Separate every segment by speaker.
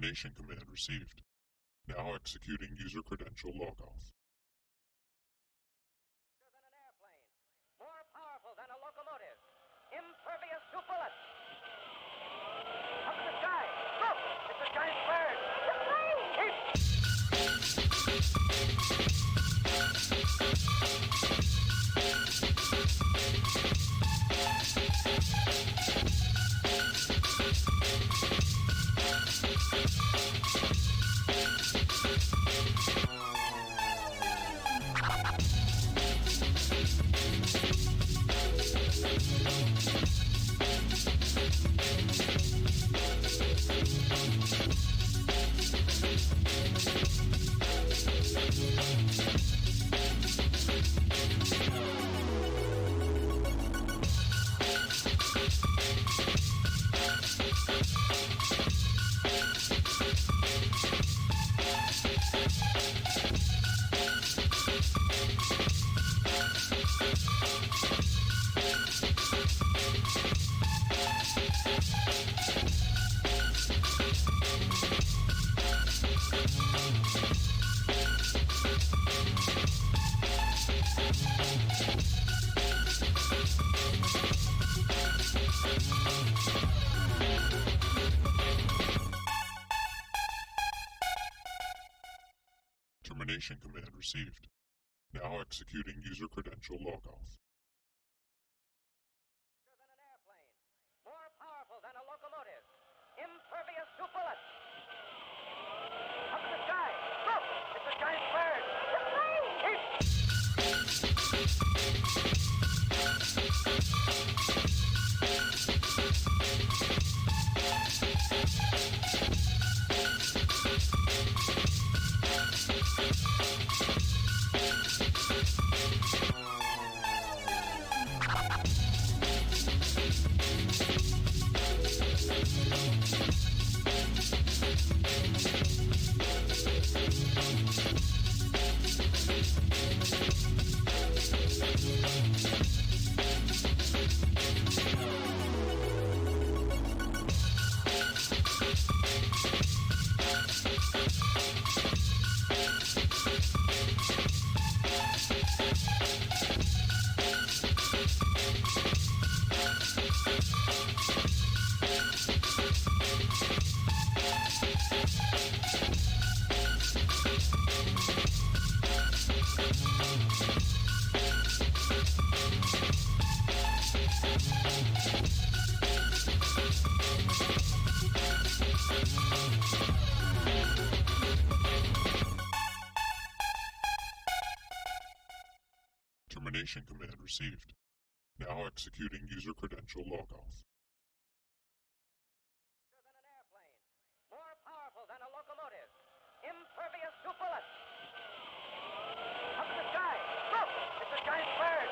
Speaker 1: Termination command received. Now executing user credential logoff.
Speaker 2: Than an airplane, more powerful than a locomotive, impervious to bullets. Up the sky, look, it's a giant bird.
Speaker 1: Termination command received. Now executing user credential logoff.
Speaker 2: Than an airplane, more powerful than a locomotive, impervious to bullets. Up the sky, look, it's a giant bird.
Speaker 1: Termination command received. Now executing user credential logoff.
Speaker 2: Than an airplane, more powerful than a locomotive, impervious to bullets. Up the sky, look, it's a giant bird.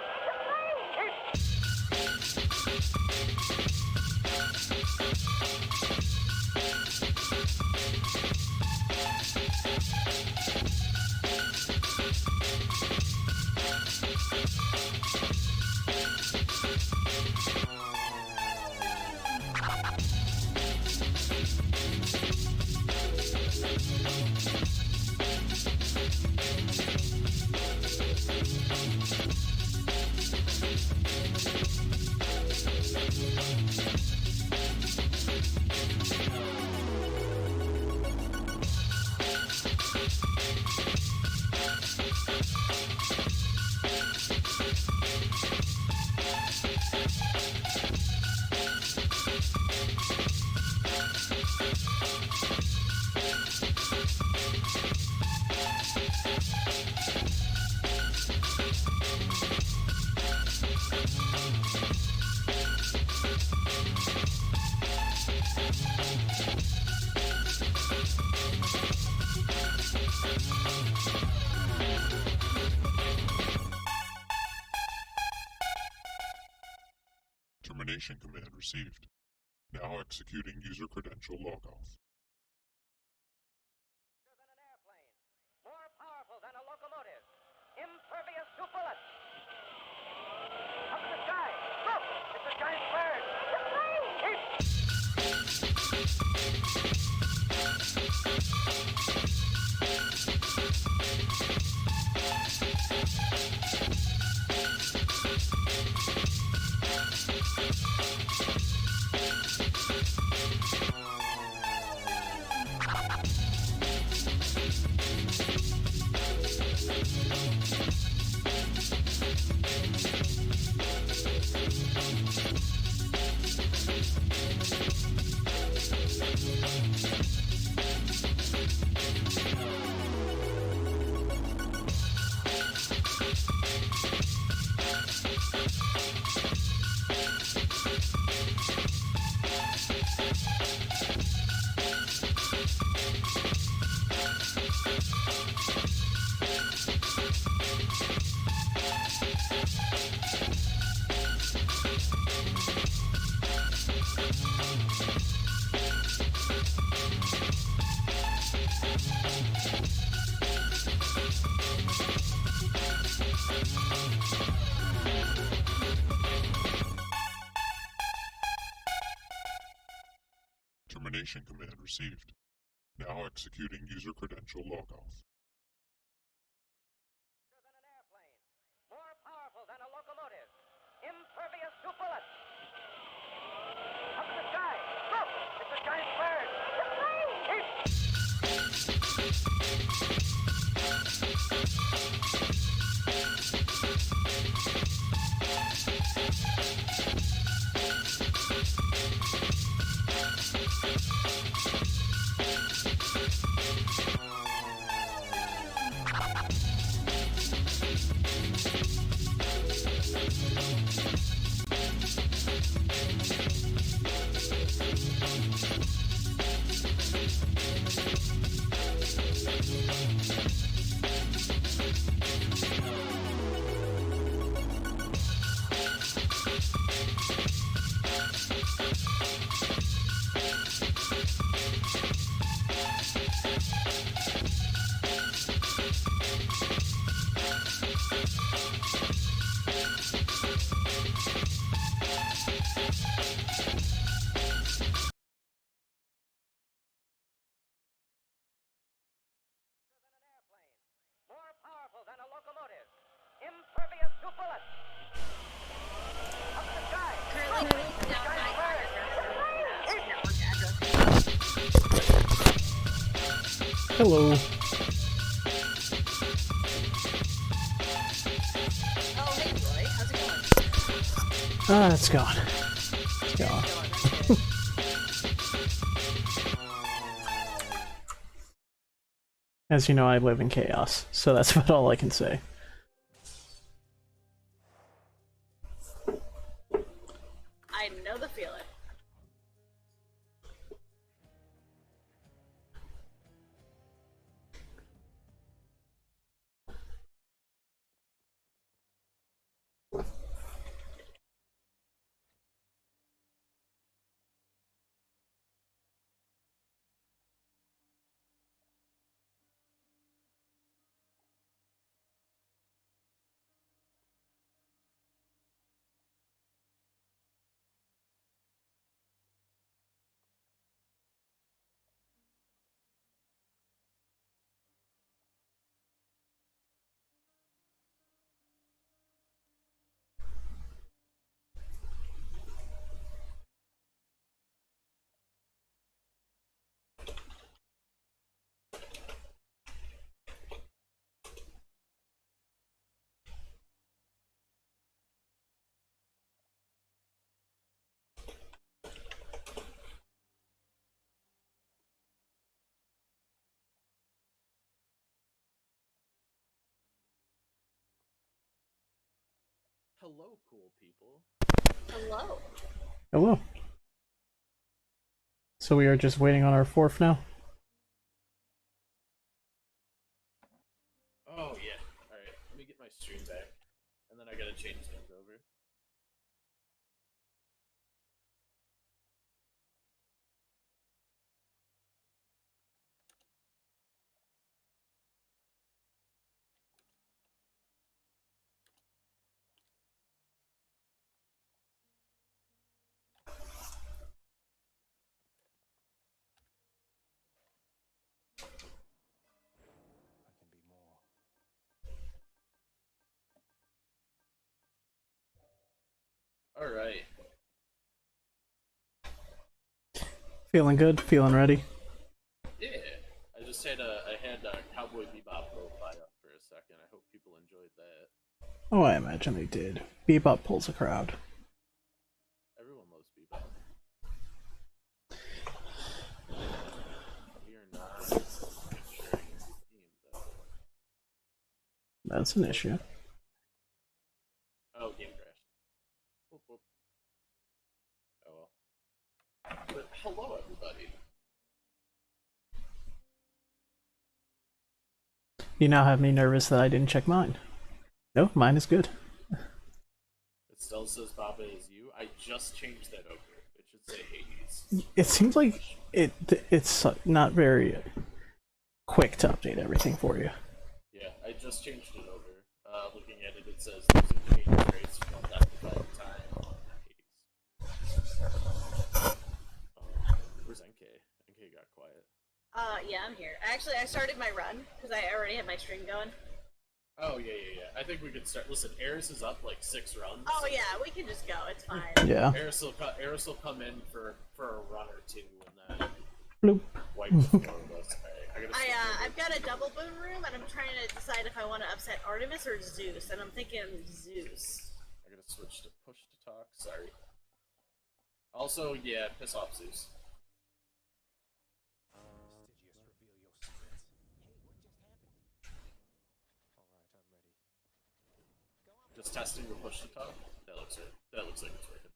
Speaker 1: Termination command received. Now executing user credential logoff.
Speaker 2: Than an airplane, more powerful than a locomotive, impervious to bullets. Up the sky, look, it's a giant bird.
Speaker 1: termination command received. Now executing user credential logoff.
Speaker 2: Than an airplane, more powerful than a locomotive, impervious to bullets. Up in the sky, look! It's a giant bird. It's a plane. More powerful than a locomotive, impervious to bullets. Up in the sky.
Speaker 3: Currently
Speaker 2: Look,
Speaker 3: down
Speaker 2: giant
Speaker 3: my
Speaker 2: bird.
Speaker 3: network address.
Speaker 4: Hello.
Speaker 3: Oh, hey Roy, how's it going?
Speaker 4: It's gone. It's gone. As you know, I live in chaos, so that's about all I can say.
Speaker 3: I know the feeling.
Speaker 5: Hello, cool people.
Speaker 3: Hello.
Speaker 4: Hello. So we are just waiting on our fourth now?
Speaker 5: Oh, yeah. Alright, let me get my stream back. And then I gotta change things over. Alright.
Speaker 4: Feeling good? Feeling ready?
Speaker 5: Yeah. I just had Cowboy Bebop lo-fi up for a second. I hope people enjoyed that.
Speaker 4: Oh, I imagine they did. Bebop pulls a crowd.
Speaker 5: Everyone loves Bebop. We are not sharing the theme, though.
Speaker 4: That's an issue.
Speaker 5: Oh, game crashed. Whoop, whoop. Oh well. But hello, everybody.
Speaker 4: You now have me nervous that I didn't check mine. No, mine is good.
Speaker 5: It still says Baba is you. I just changed that over. It should say Hades.
Speaker 4: It seems like it's not very quick to update everything for you.
Speaker 5: Yeah, I just changed it over. Looking at it, it says losing the Hades traits from left by the time on Hades. Where's NK?
Speaker 3: Yeah, I'm here. Actually, I started my run because I already had my stream going.
Speaker 5: Oh yeah. I think we could start. Listen, Eris is up like 6 runs.
Speaker 3: Oh yeah, we can just go. It's fine.
Speaker 4: Yeah.
Speaker 5: Eris will come in for a run or two and then
Speaker 4: Bloop.
Speaker 5: wipe the floor with us. Alright,
Speaker 3: I've got a double boon room, and I'm trying to decide if I want to upset Artemis or Zeus, and I'm thinking Zeus.
Speaker 5: I gotta switch to push to talk. Sorry. Also, yeah, piss off Zeus. Just testing the push to talk. That looks like it's working.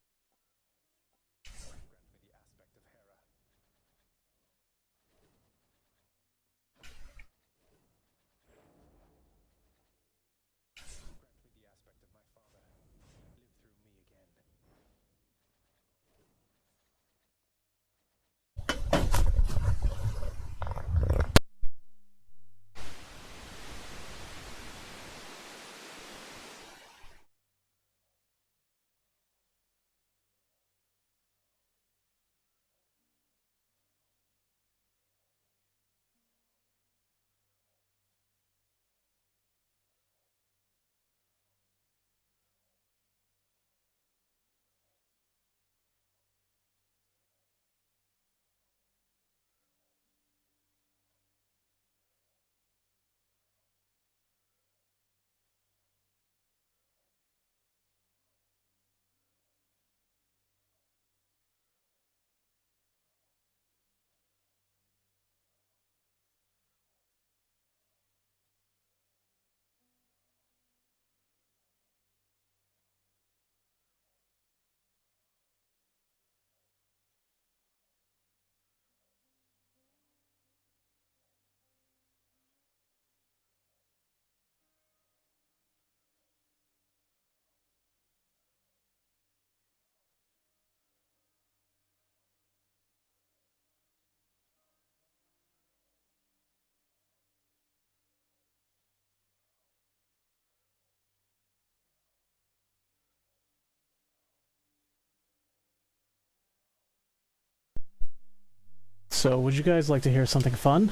Speaker 4: So, would you guys like to hear something fun?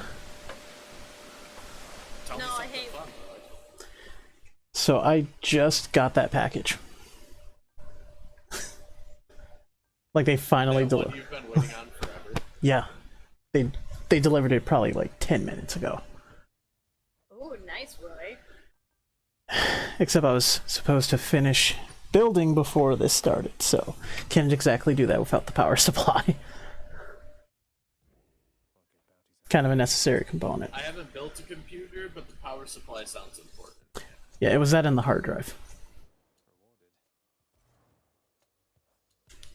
Speaker 5: Tell me
Speaker 3: No, I
Speaker 5: something
Speaker 3: hate-
Speaker 5: fun, bro.
Speaker 4: So, I just got that package. Like, they finally
Speaker 5: That one
Speaker 4: delivered.
Speaker 5: you've been waiting on forever.
Speaker 4: Yeah. They delivered it probably like 10 minutes ago.
Speaker 3: Ooh, nice, Roy.
Speaker 4: Except I was supposed to finish building before this started, so can't exactly do that without the power supply. Kind of a necessary component.
Speaker 5: I haven't built a computer, but the power supply sounds important.
Speaker 4: Yeah, it was that in the hard drive.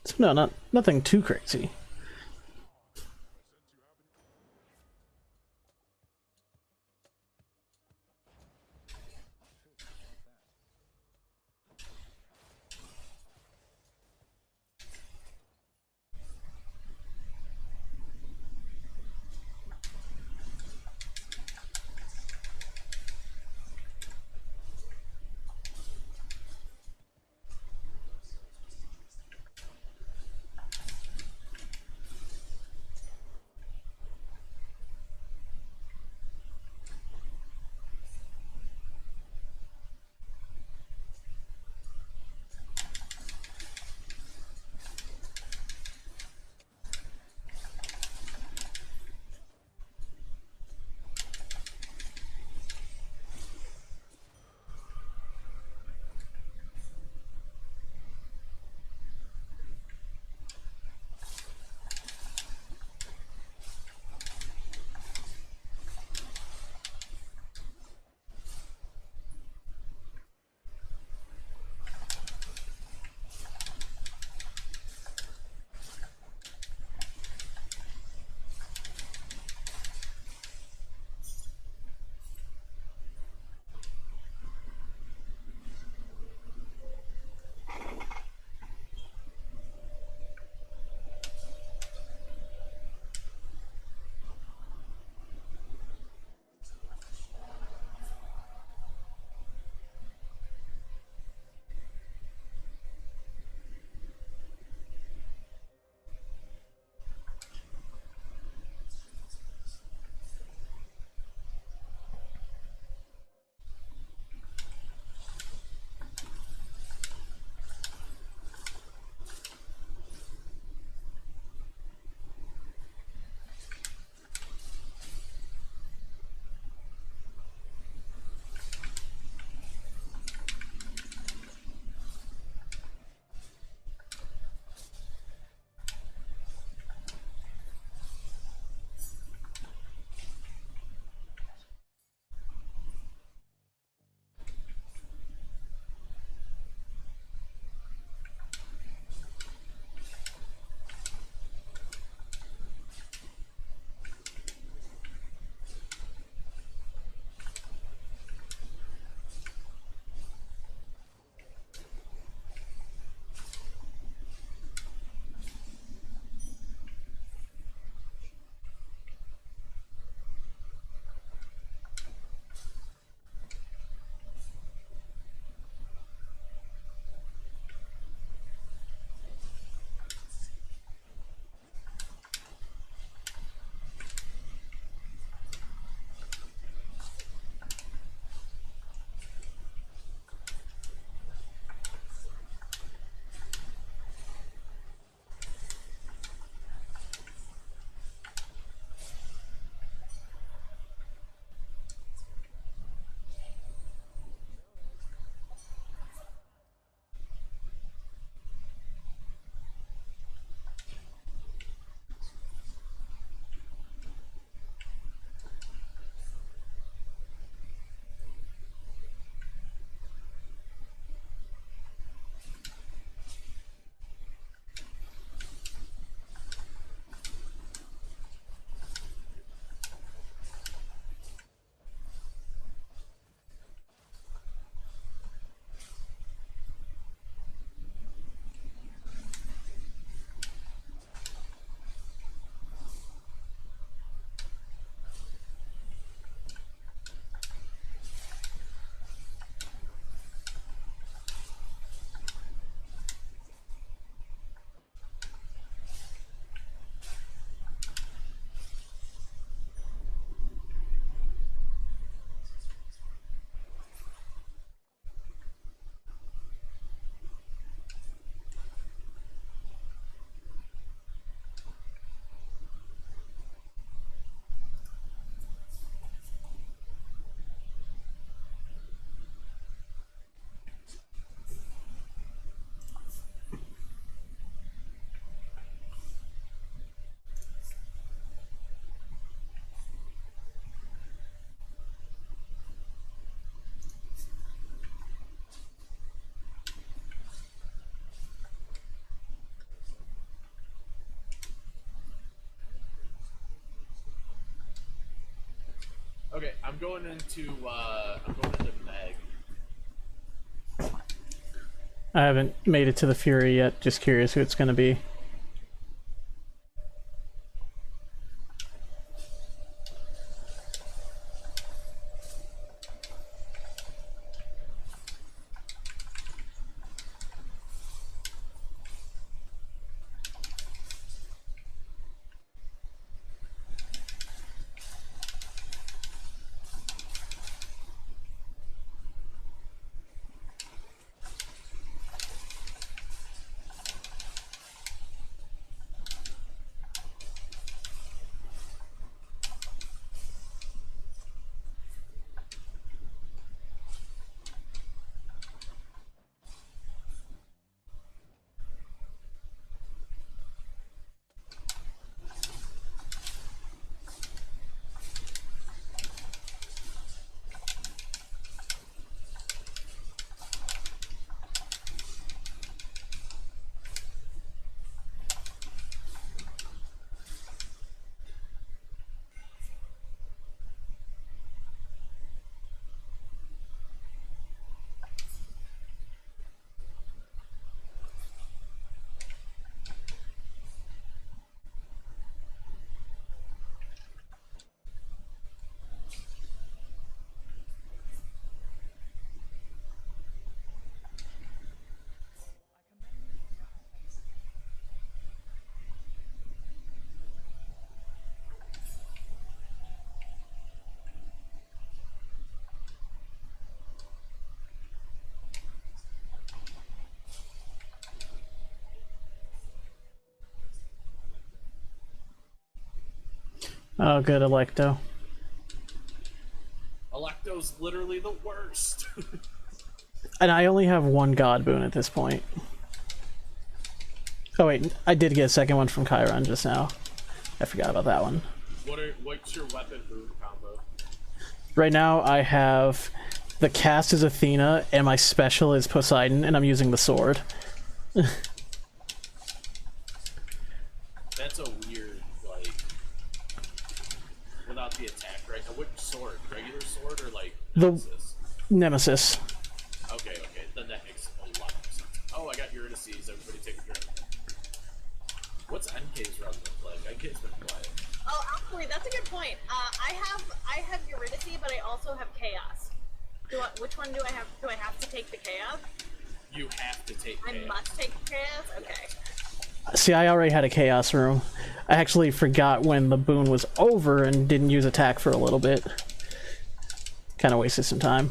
Speaker 4: So no, nothing too crazy.
Speaker 5: Okay, I'm going into Meg.
Speaker 4: I haven't made it to the Fury yet. Just curious who it's going to be. Oh, good, Electo.
Speaker 5: Electo's literally the worst.
Speaker 4: And I only have one God boon at this point. Oh wait, I did get a second one from Chiron just now. I forgot about that one.
Speaker 5: What's your weapon boon combo?
Speaker 4: Right now I have the cast is Athena and my special is Poseidon, and I'm using the sword.
Speaker 5: That's a weird, like, without the attack, right? Now, which sword? Regular sword or like Nemesis?
Speaker 4: The Nemesis.
Speaker 5: Okay, then that makes a lot of sense. Oh, I got Eris. Everybody take a drink. What's NK's run look like? NK's been quiet.
Speaker 3: Oh, actually, that's a good point. I have Eurydice, but I also have Chaos. Which one do I have? Do I have to take the Chaos?
Speaker 5: You have to take Chaos.
Speaker 3: I must take Chaos? Okay.
Speaker 4: See, I already had a Chaos room. I actually forgot when the boon was over and didn't use attack for a little bit. Kind of wasted some time.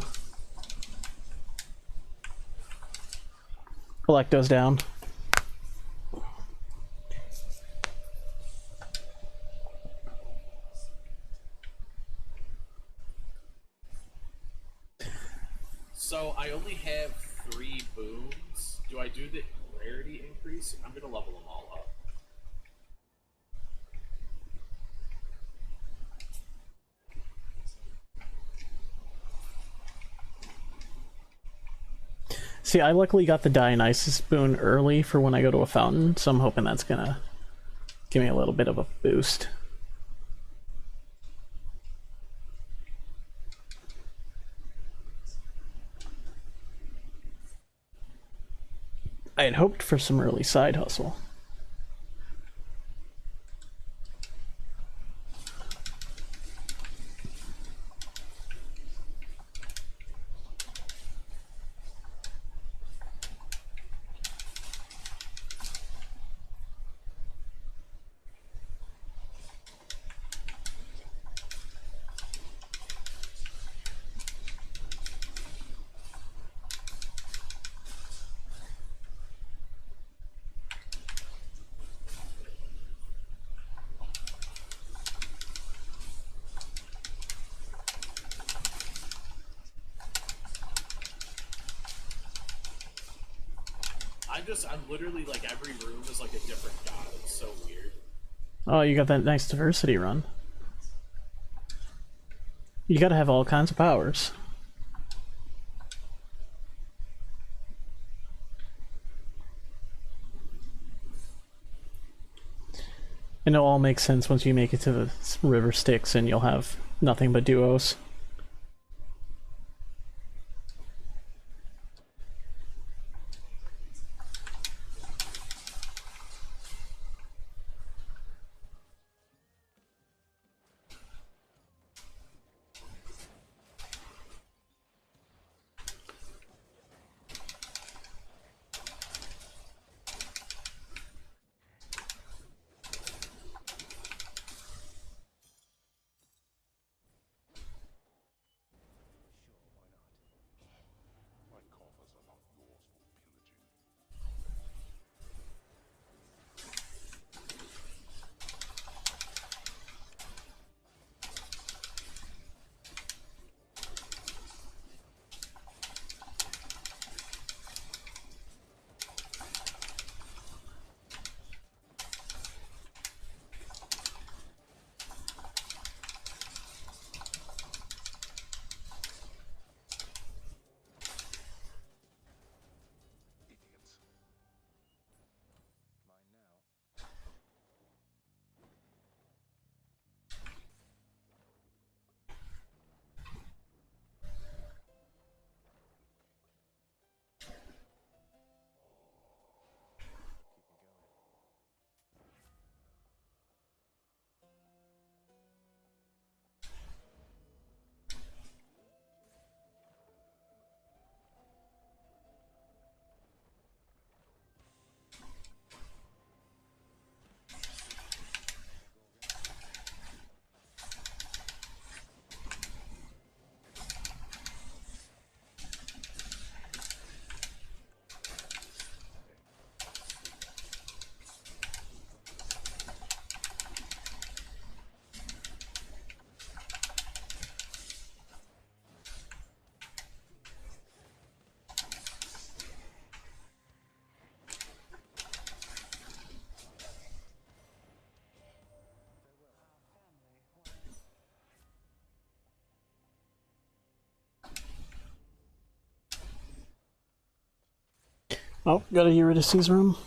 Speaker 4: Electo's down.
Speaker 5: So I only have 3 boons. Do I do the rarity increase? I'm gonna level them all up.
Speaker 4: See, I luckily got the Dionysus boon early for when I go to a fountain, so I'm hoping that's gonna give me a little bit of a boost. I had hoped for some early side hustle.
Speaker 5: I'm literally like every room is like a different god. It's so weird.
Speaker 4: Oh, you got that nice diversity run. You gotta have all kinds of powers. And it'll all make sense once you make it to the river Styx and you'll have nothing but duos. Oh, got a Eurydice's room.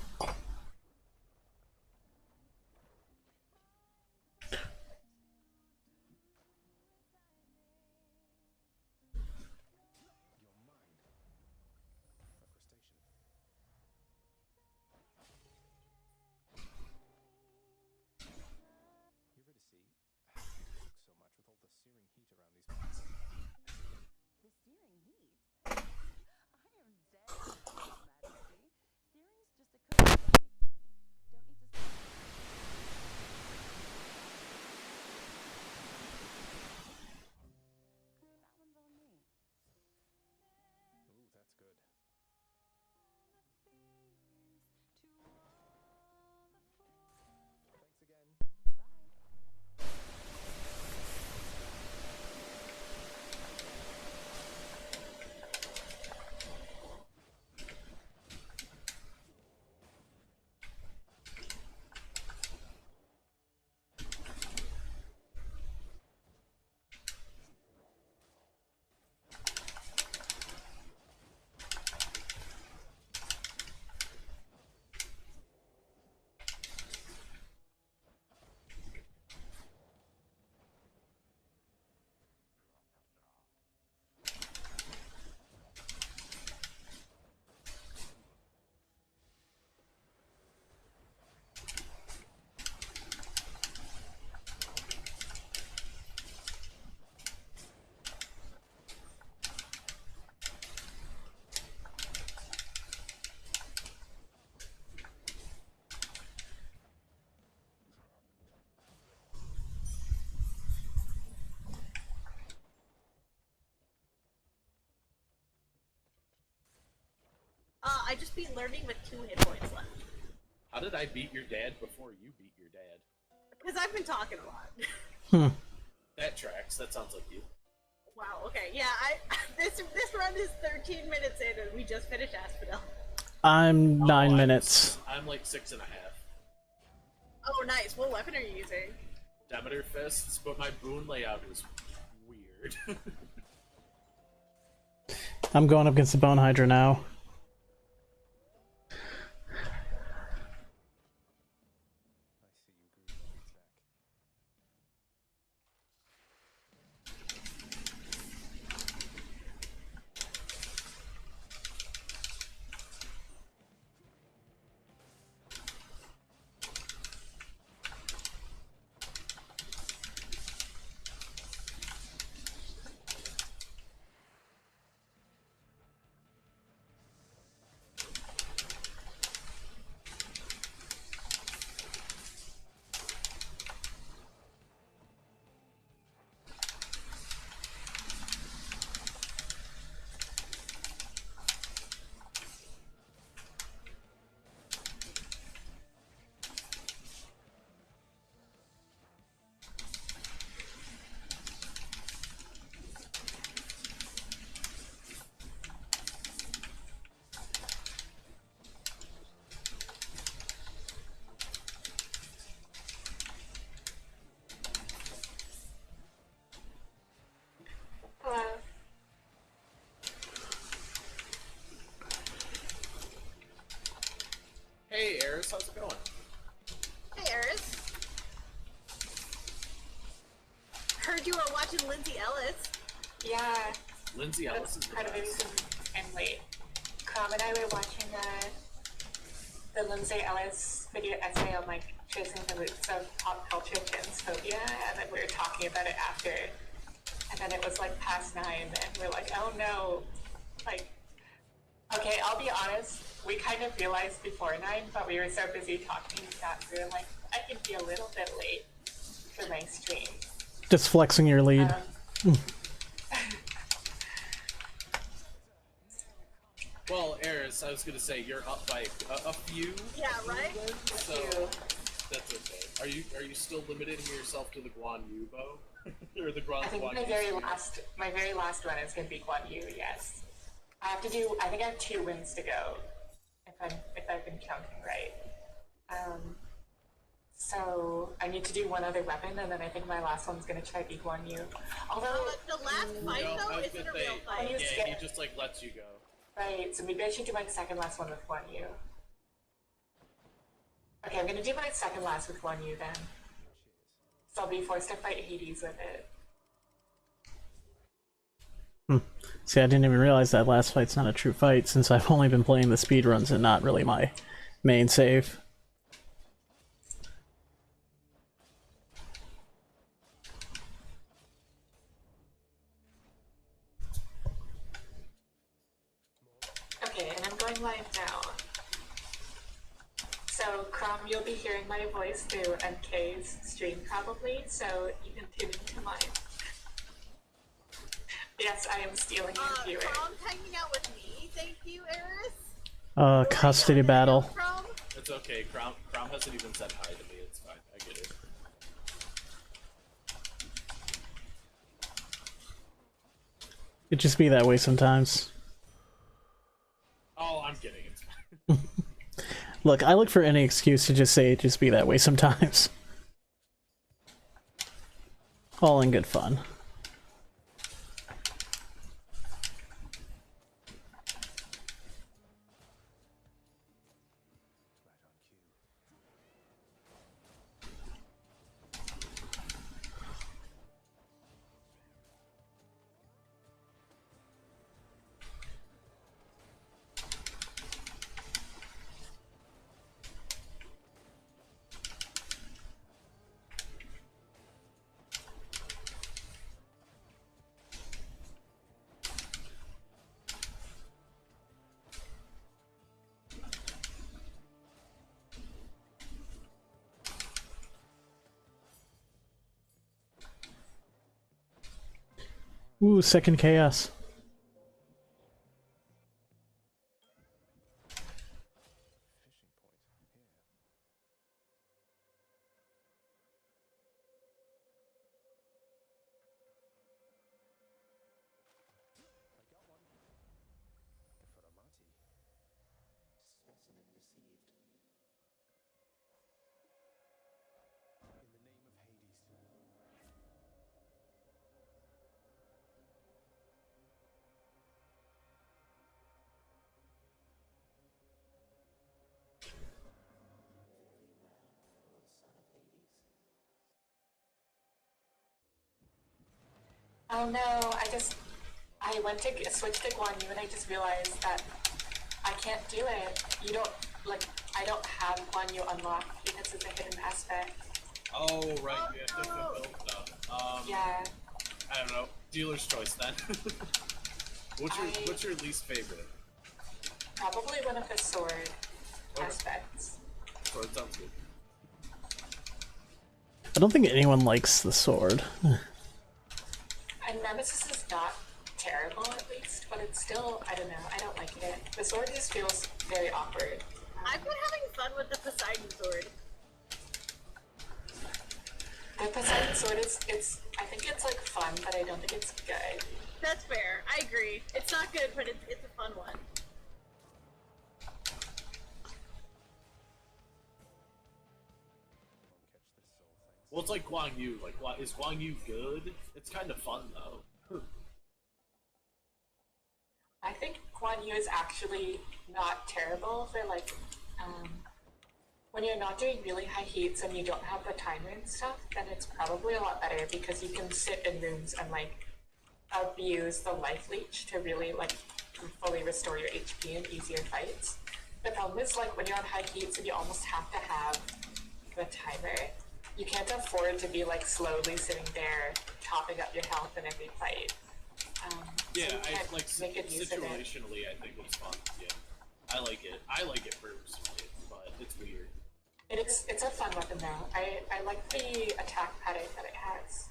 Speaker 3: I just beat learning with 2 hit points left.
Speaker 5: How did I beat your dad before you beat your dad?
Speaker 3: Because I've been talking a lot.
Speaker 5: That tracks. That sounds like you.
Speaker 3: Wow, okay, yeah, this run is 13 minutes in and we just finished Asphodel.
Speaker 4: I'm 9 minutes.
Speaker 5: I'm like 6.5.
Speaker 3: Oh, nice. What weapon are you using?
Speaker 5: Demeter fists, but my boon layout is weird.
Speaker 4: I'm going up against the Bone Hydra now.
Speaker 5: Hey, Eris, how's it going?
Speaker 3: Hey, Eris. Heard you were watching Lindsay Ellis.
Speaker 6: Yeah,
Speaker 5: Lindsay Ellis is the
Speaker 6: part of the
Speaker 5: best.
Speaker 6: reason I'm late. Crom and I were watching the Lindsay Ellis video essay on like tracing the roots of pop culture transphobia, and then we were talking about it after, and then it was like past 9, and we're like, oh no, like, okay, I'll be honest, we kind of realized before 9, but we were so busy talking that we were like, I can be a little bit late for my stream.
Speaker 4: Just flexing your lead.
Speaker 5: Well, Eris, I was gonna say you're up by a few.
Speaker 3: Yeah, right?
Speaker 5: So that's okay. Are you still limiting yourself to the Guan Yu bow, or the Guan
Speaker 6: I think
Speaker 5: Yu?
Speaker 6: my very last one is gonna be Guan Yu. Yes, I have to do. I think I have 2 wins to go, if I've been counting right. So I need to do one other weapon, and then I think my last one's gonna try to be Guan Yu. Although
Speaker 3: The last fight,
Speaker 5: No, I
Speaker 3: though,
Speaker 5: was
Speaker 3: isn't
Speaker 5: gonna
Speaker 3: a
Speaker 5: say,
Speaker 3: real fight.
Speaker 6: you
Speaker 5: yeah,
Speaker 6: skip-
Speaker 5: he just like lets you go.
Speaker 6: Right, so maybe I should do my second last one with 1U. Okay, I'm gonna do my second last with 1U then. So I'll be forced to fight Hades with it.
Speaker 4: See, I didn't even realize that last fight's not a true fight, since I've only been playing the speedruns and not really my main save.
Speaker 6: Okay, and I'm going live now. So, Crom, you'll be hearing my voice through MK's stream probably, so you can tune into mine. Yes, I am stealing your viewer.
Speaker 3: Crom's hanging out with me. Thank you, Eris.
Speaker 4: Custody battle.
Speaker 3: Crom?
Speaker 5: It's okay. Crown hasn't even said hi to me. It's fine. I get it.
Speaker 4: It just be that way sometimes.
Speaker 5: Oh, I'm kidding. It's fine.
Speaker 4: Look, I look for any excuse to just say it just be that way sometimes. All in good fun. Ooh, second chaos.
Speaker 6: Oh no, I went to switch to Guan Yu and I just realized that I can't do it. You don't, I don't have Guan Yu unlocked because it's a hidden aspect.
Speaker 5: Oh, right. You have different build stuff.
Speaker 6: Yeah.
Speaker 5: I don't know. Dealer's choice then. What's your least favorite?
Speaker 6: Probably one of the sword aspects.
Speaker 5: Sword sounds good.
Speaker 4: I don't think anyone likes the sword.
Speaker 6: And Nemesis is not terrible at least, but it's still, I don't know, I don't like it. The sword just feels very awkward.
Speaker 3: I've been having fun with the Poseidon sword.
Speaker 6: The Poseidon sword is, I think it's like fun, but I don't think it's good.
Speaker 3: That's fair. I agree. It's not good, but it's a fun one.
Speaker 5: Well, it's like Guang Yu. Like, is Guang Yu good? It's kind of fun though.
Speaker 6: I think Guan Yu is actually not terrible for when you're not doing really high heats and you don't have the timer and stuff, then it's probably a lot better because you can sit in rooms and abuse the life leech to really fully restore your HP in easier fights. The problem is when you're on high heats and you almost have to have the timer, you can't afford to be slowly sitting there topping up your health in every fight.
Speaker 5: Yeah,
Speaker 6: so
Speaker 5: I like
Speaker 6: make it use of it.
Speaker 5: situationally. I think it's fun. Yeah, I like it. I like it personally, but it's weird.
Speaker 6: It's a fun weapon though. I like the attack pattern that it has.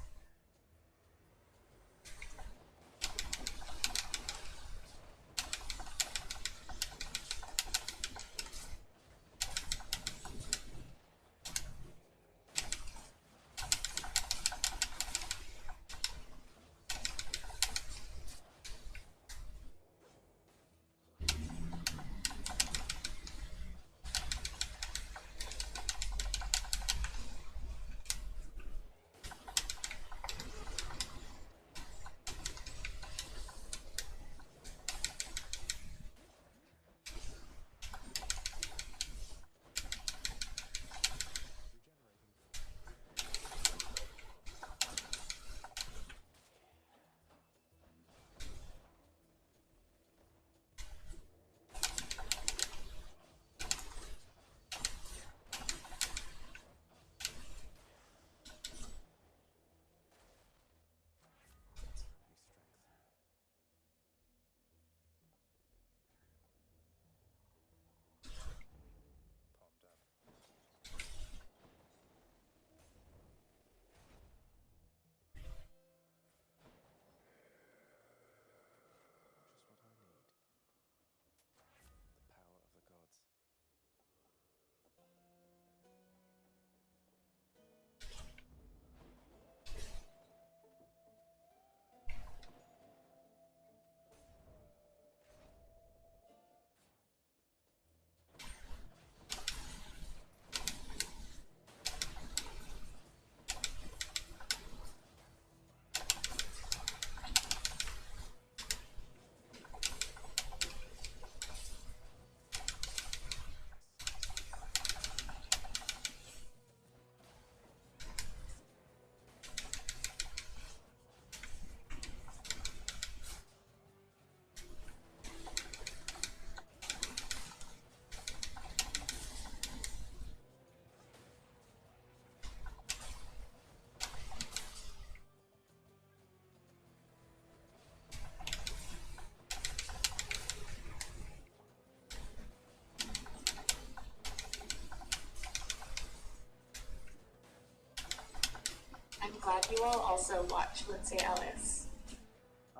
Speaker 6: glad you all also watch Lindsay Ellis.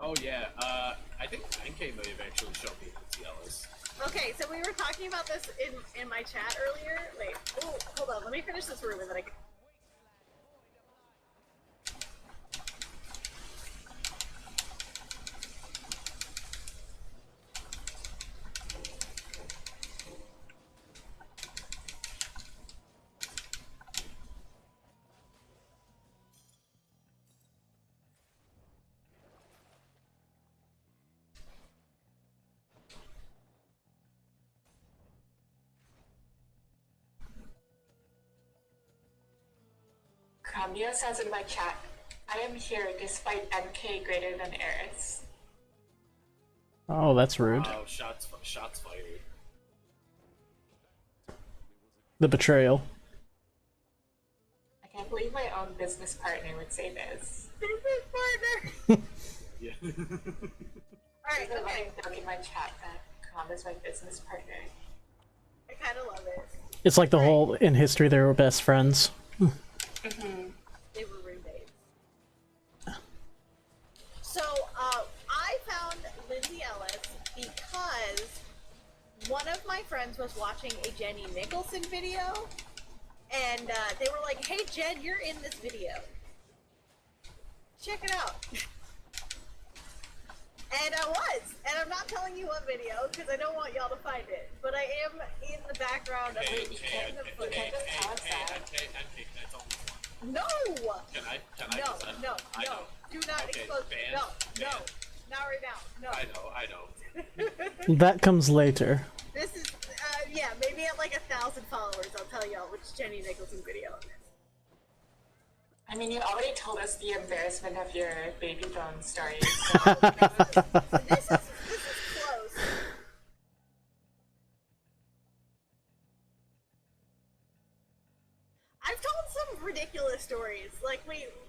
Speaker 5: Oh yeah, I think 9K may have actually shown me Lindsay Ellis.
Speaker 3: Okay, so we were talking about this in my chat earlier. Wait, oh, hold on. Let me finish this room and then I can...
Speaker 6: Cambio says in my chat, I am here despite MK greater than Eris.
Speaker 4: Oh, that's rude.
Speaker 5: Oh, shots fired.
Speaker 4: The betrayal.
Speaker 6: I can't believe my own business partner would say this.
Speaker 3: Business partner!
Speaker 5: Yeah.
Speaker 3: Alright,
Speaker 6: There's a
Speaker 3: okay.
Speaker 6: running joke in my chat that Cam is my business partner.
Speaker 3: I kind of love it.
Speaker 4: It's like the whole in history they were best friends.
Speaker 3: They were roommates. So, I found Lindsay Ellis because one of my friends was watching a Jenny Nicholson video, and they were like, "Hey Jen, you're in this video. Check it out." And I was, and I'm not telling you what video because I don't want y'all to find it, but I am in the background of
Speaker 5: Hey,
Speaker 3: the
Speaker 5: hey,
Speaker 3: in the
Speaker 5: hey,
Speaker 3: footage.
Speaker 5: hey, can I tell you one?
Speaker 3: No!
Speaker 5: Can I
Speaker 3: No,
Speaker 5: just say?
Speaker 3: no,
Speaker 5: I
Speaker 3: no.
Speaker 5: know.
Speaker 3: Do not
Speaker 5: Okay,
Speaker 3: expose me.
Speaker 5: ban,
Speaker 3: No,
Speaker 5: ban.
Speaker 3: no. Not right now. No.
Speaker 5: I know.
Speaker 4: That comes later.
Speaker 3: This is, yeah, maybe at like 1,000 followers, I'll tell y'all which Jenny Nicholson video it is.
Speaker 6: I mean, you already told us the embarrassment of your baby bone story.
Speaker 3: This is close. I've told some ridiculous stories. Like,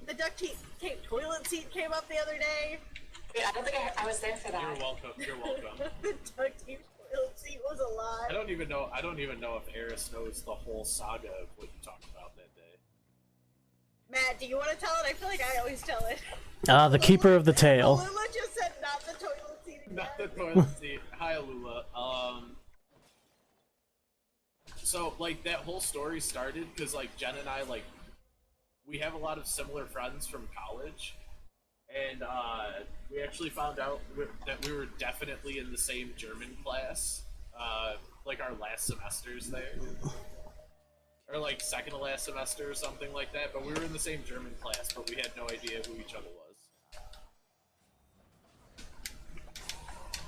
Speaker 3: the duct tape toilet seat came up the other day.
Speaker 6: Wait, I don't think I was there for that.
Speaker 5: You're welcome. You're welcome.
Speaker 3: The duct tape toilet seat was a lie.
Speaker 5: I don't even know if Eris knows the whole saga of what you talked about that day.
Speaker 3: Matt, do you want to tell it? I feel like I always tell it.
Speaker 4: Ah, the keeper of the tale.
Speaker 3: Lula just said not the toilet seat again.
Speaker 5: Not the toilet seat. Hi, Alula. So, like, that whole story started because, like, Jen and I, like, we have a lot of similar friends from college, and, we actually found out that we were definitely in the same German class, like, our last semesters there. Or, like, second to last semester or something like that, but we were in the same German class, but we had no idea who each other was.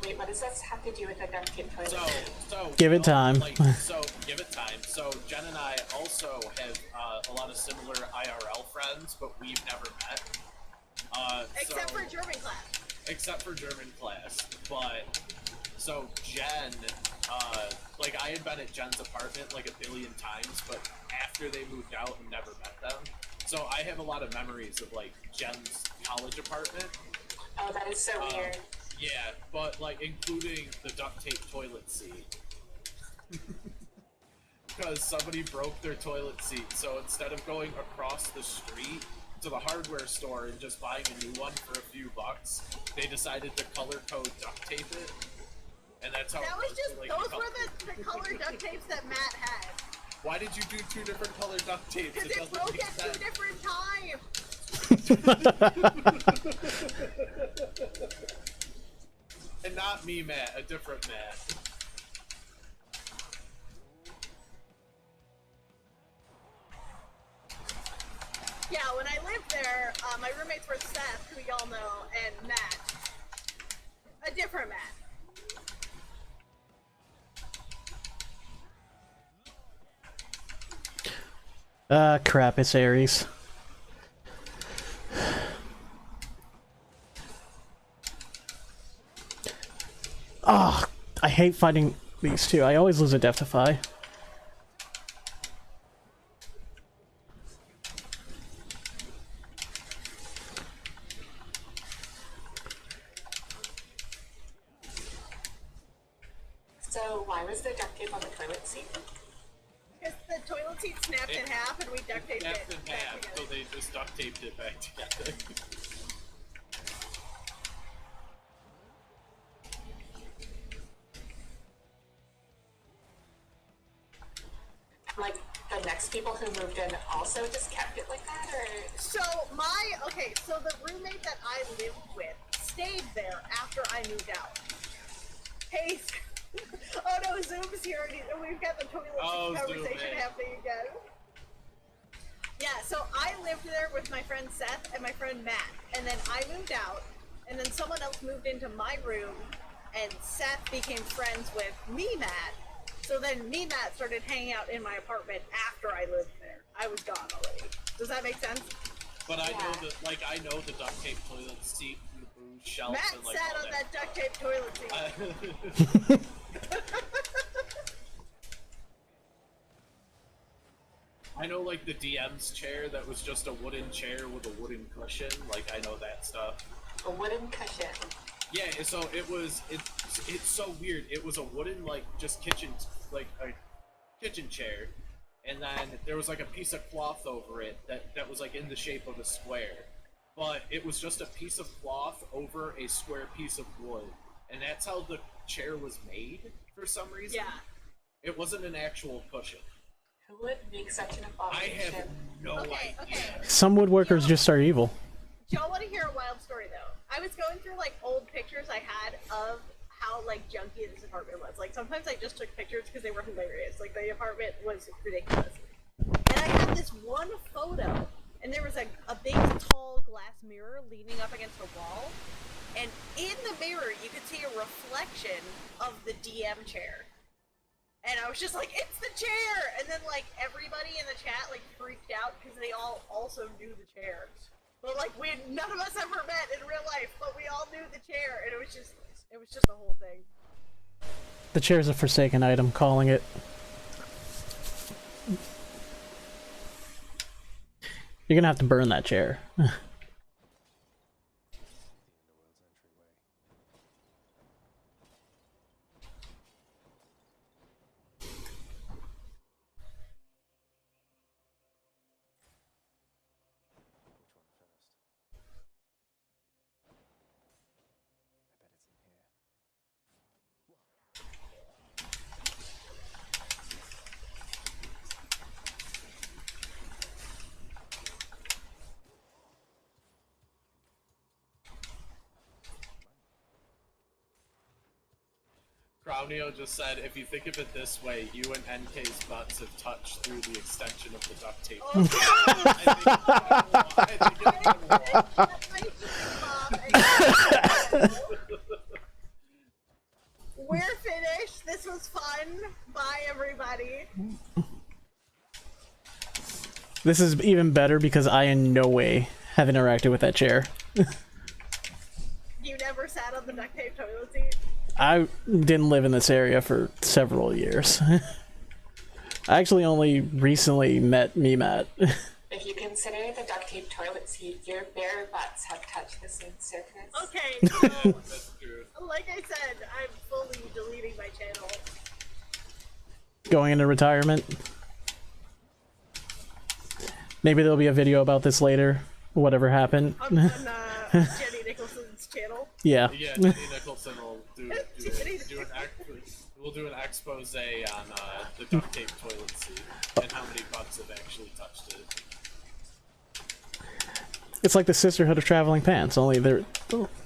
Speaker 6: Wait, what does this have to do with the duct tape toilet?
Speaker 5: So
Speaker 4: Give it time.
Speaker 5: Give it time. So Jen and I also have a lot of similar IRL friends, but we've never met.
Speaker 3: Except for German class.
Speaker 5: Except for German class, but so Jen, like I had been at Jen's apartment like a billion times, but after they moved out and never met them. So I have a lot of memories of like Jen's college apartment.
Speaker 6: Oh, that is so weird.
Speaker 5: Yeah, but like including the duct tape toilet seat. Because somebody broke their toilet seat, so instead of going across the street to the hardware store and just buying a new one for a few bucks, they decided to color code duct tape it. And that's how
Speaker 3: That was just,
Speaker 5: like,
Speaker 3: those were the color duct tapes that Matt had.
Speaker 5: Why did you do two different color duct tapes?
Speaker 3: Because it broke at two different times.
Speaker 5: And not me, Matt, a different Matt.
Speaker 3: Yeah, when I lived there, my roommates were Seth, who y'all know, and Matt. A different Matt.
Speaker 4: Crap, it's Eris. Ah, I hate fighting these two. I always lose a Deftify.
Speaker 6: So why was there duct tape on the toilet seat?
Speaker 3: Because the toilet seat snapped in half and we duct taped it.
Speaker 5: Snapped in
Speaker 3: back
Speaker 5: half,
Speaker 3: together.
Speaker 5: so they just duct taped it back together.
Speaker 6: Like, the next people who moved in also just kept it like that, or?
Speaker 3: So so the roommate that I lived with stayed there after I moved out. Hey, oh no, Zoom's here and we've got the toilet conversation
Speaker 5: Zoom,
Speaker 3: happening again. Yeah, so I lived there with my friend Seth and my friend Matt, and then I moved out, and then someone else moved into my room, and Seth became friends with me, Matt. So then me, Matt started hanging out in my apartment after I lived there. I was gone already. Does that make sense?
Speaker 5: But I know that, like, I know the duct tape toilet seat, the booze shelf,
Speaker 3: Matt
Speaker 5: and like
Speaker 3: sat
Speaker 5: all
Speaker 3: on that duct tape toilet seat.
Speaker 5: I know, like, the DM's chair that was just a wooden chair with a wooden cushion. Like, I know that stuff.
Speaker 6: A wooden cushion.
Speaker 5: Yeah, so it's so weird. It was a wooden, like, just kitchen, like, a kitchen chair. And then there was, like, a piece of cloth over it that was, like, in the shape of a square. But it was just a piece of cloth over a square piece of wood. And that's how the chair was made, for some reason.
Speaker 3: Yeah.
Speaker 5: It wasn't an actual cushion.
Speaker 6: Who would make such an
Speaker 5: I
Speaker 6: abomination?
Speaker 5: have no idea.
Speaker 3: Okay.
Speaker 4: Some woodworkers just are evil.
Speaker 3: Do y'all want to hear a wild story though? I was going through like old pictures I had of how like junky this apartment was. Like sometimes I just took pictures because they were hilarious. Like the apartment was ridiculous. And I had this one photo, and there was a big tall glass mirror leaning up against the wall. And in the mirror, you could see a reflection of the DM chair. And I was just like, it's the chair! And then, like, everybody in the chat, like, freaked out because they all also knew the chair. But, like, none of us ever met in real life, but we all knew the chair, and it was just the whole thing.
Speaker 4: The chair's a forsaken item, calling it. You're gonna have to burn that chair.
Speaker 5: Crownio just said, if you think of it this way, you and NK's butts have touched through the extension of the duct tape.
Speaker 3: We're finished. This was fun. Bye, everybody.
Speaker 4: This is even better because I in no way have interacted with that chair.
Speaker 3: You never sat on the duct tape toilet seat?
Speaker 4: I didn't live in this area for several years. I actually only recently met Matt.
Speaker 6: If you consider the duct tape toilet seat, your bare butts have touched the same surface.
Speaker 3: Okay, so,
Speaker 5: That's true.
Speaker 3: like I said, I'm fully deleting my channel.
Speaker 4: Going into retirement. Maybe there'll be a video about this later. Whatever happened.
Speaker 3: On Jenny Nicholson's channel.
Speaker 4: Yeah.
Speaker 5: Yeah, Jenny Nicholson will do an expose on the duct tape toilet seat and how many butts have actually touched it.
Speaker 4: It's like the Sisterhood of Traveling Pants, only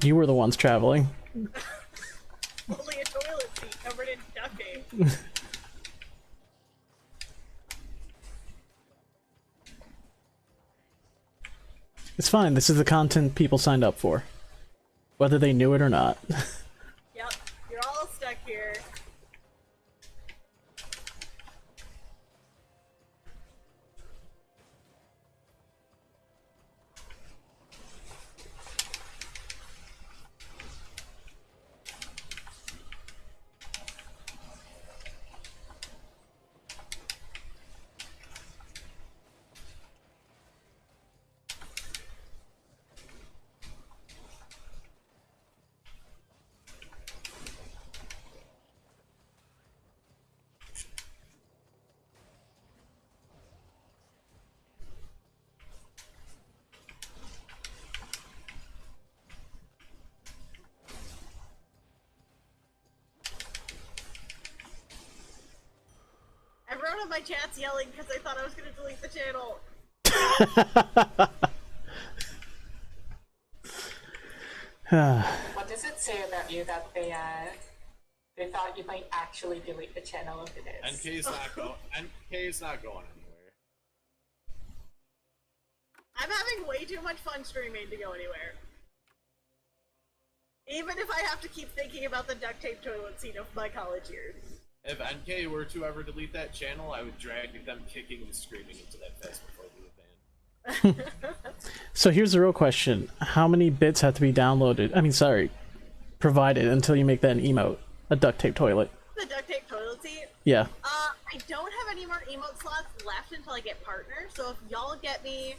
Speaker 4: you were the ones traveling.
Speaker 3: Only a toilet seat covered in duct tape.
Speaker 4: It's fine, this is the content people signed up for. Whether they knew it or not.
Speaker 3: Yep, you're all stuck here. of my chats yelling because they thought I was going to delete the channel.
Speaker 6: What does it say about you that they thought you might actually delete the channel if it is?
Speaker 5: NK's not going anywhere.
Speaker 3: I'm having way too much fun streaming to go anywhere. Even if I have to keep thinking about the duct tape toilet seat of my college years.
Speaker 5: If NK were to ever delete that channel, I would drag them kicking and screaming into that fest before we would ban.
Speaker 4: So here's the real question. How many bits have to be downloaded? I mean, sorry, provided until you make that an emote? A duct tape toilet.
Speaker 3: The duct tape toilet seat?
Speaker 4: Yeah.
Speaker 3: I don't have any more emote slots left until I get partner, so if y'all get me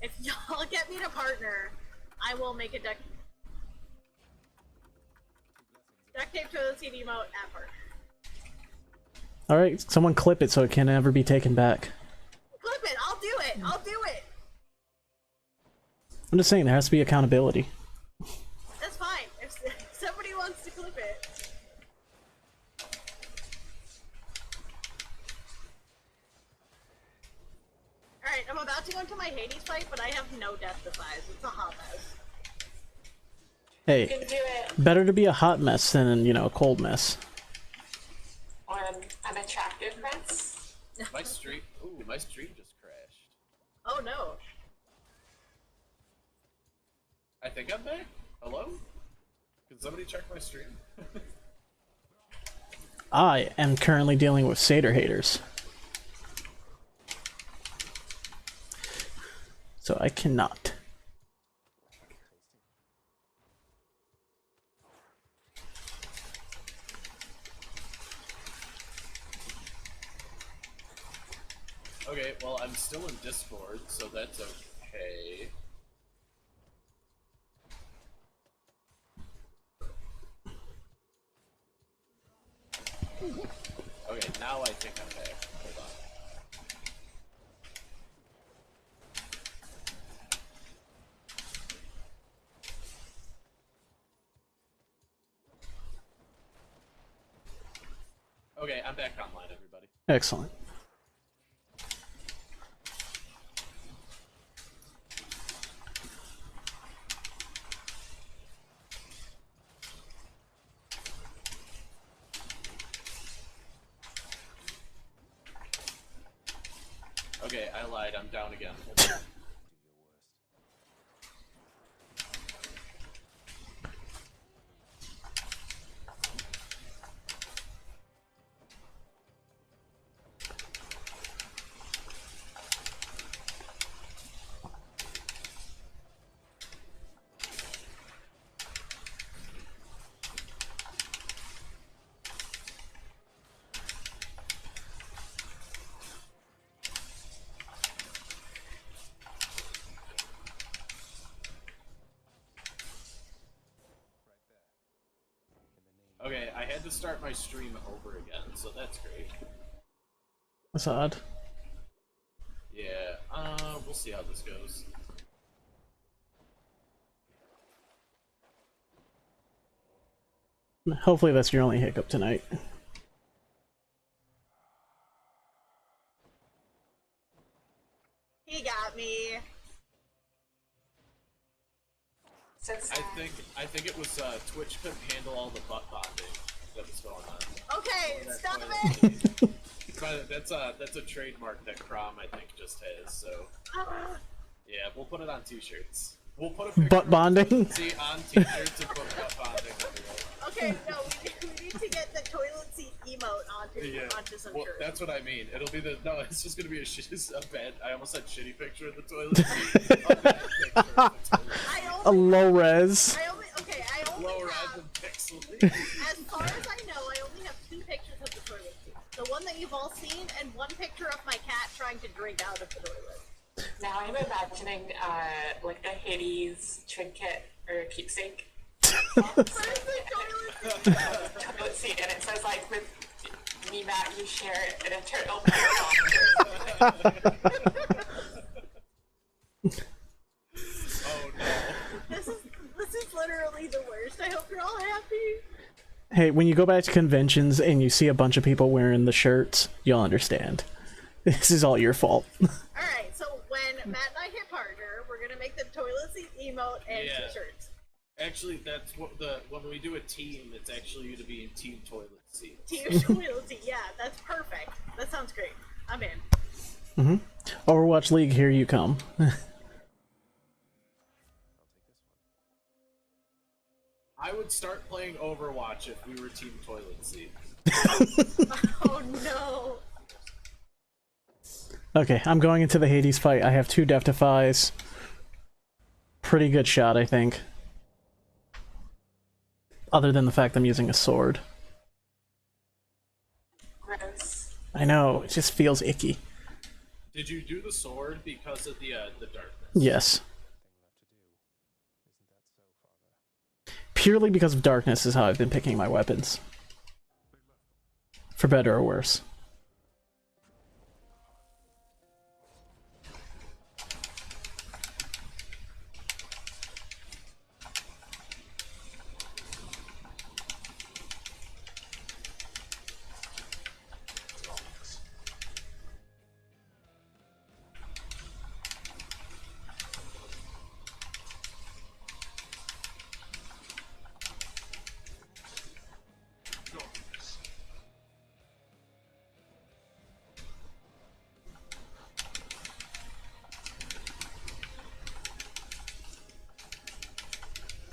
Speaker 3: to partner, I will make a duct tape toilet seat emote at partner.
Speaker 4: Alright, someone clip it so it can never be taken back.
Speaker 3: Clip it, I'll do it, I'll do it!
Speaker 4: I'm just saying, there has to be accountability.
Speaker 3: That's fine, if somebody wants to clip it. Alright, I'm about to go into my Hades fight, but I have no death defies. It's a hot mess.
Speaker 4: Hey,
Speaker 6: You can do it
Speaker 4: better to be a hot mess than, you know, a cold mess.
Speaker 6: on an attractive mess.
Speaker 5: My stream just crashed.
Speaker 3: Oh no.
Speaker 5: I think I'm back. Hello? Can somebody check my stream?
Speaker 4: I am currently dealing with Seder haters. So I cannot.
Speaker 5: Okay, well, I'm still in Discord, so that's okay. Okay, now I think I'm back. Hold on. Okay, I'm back online, everybody.
Speaker 4: Excellent.
Speaker 5: Okay, I lied. I'm down again. Okay, I had to start my stream over again, so that's great.
Speaker 4: That's odd.
Speaker 5: Yeah, we'll see how this goes.
Speaker 4: Hopefully that's your only hiccup tonight.
Speaker 3: He got me.
Speaker 6: So sad.
Speaker 5: I think it was Twitch couldn't handle all the butt bonding that was going on.
Speaker 3: Okay, stop
Speaker 5: why-
Speaker 3: it!
Speaker 5: But that's a trademark that Crom I think just has. So yeah, we'll put it on T-shirts. We'll put a picture
Speaker 4: Butt bonding?
Speaker 5: See on T-shirts and put butt bonding everywhere.
Speaker 3: Okay, no, we need to get the toilet seat emote onto some
Speaker 5: Well,
Speaker 3: shirts.
Speaker 5: that's what I mean. It'll be it's just gonna be a bad. I almost said shitty picture of the toilet seat. A bad picture of the toilet seat.
Speaker 4: A low res.
Speaker 3: I only
Speaker 5: Low res
Speaker 3: have,
Speaker 5: and pixely.
Speaker 3: as far as I know, I only have 2 pictures of the toilet seat. The one that you've all seen, and 1 picture of my cat trying to drink out of the toilet.
Speaker 6: Now I'm imagining like a Hades trinket or keepsake
Speaker 3: Where's the toilet seat?
Speaker 6: toilet seat, and it says like with me, Matt, you share an eternal
Speaker 5: Oh no.
Speaker 3: This is literally the worst. I hope you're all happy.
Speaker 4: Hey, when you go back to conventions and you see a bunch of people wearing the shirts, you'll understand. This is all your fault.
Speaker 3: Alright, so when Matt and I hit partner, we're gonna make the toilet seat emote and
Speaker 5: Yeah.
Speaker 3: t-shirts.
Speaker 5: Actually, that's what when we do a team, it's actually going to be in team toilet seat.
Speaker 3: Team toilet seat, yeah, that's perfect. That sounds great. I'm in.
Speaker 4: Overwatch League, here you come.
Speaker 5: I would start playing Overwatch if we were team toilet seat.
Speaker 3: Oh no.
Speaker 4: Okay, I'm going into the Hades fight. I have 2 Death-Defies. Pretty good shot, I think. Other than the fact I'm using a sword.
Speaker 6: Gross.
Speaker 4: I know, it just feels icky.
Speaker 5: Did you do the sword because of the darkness?
Speaker 4: Yes. Purely because of darkness is how I've been picking my weapons. For better or worse.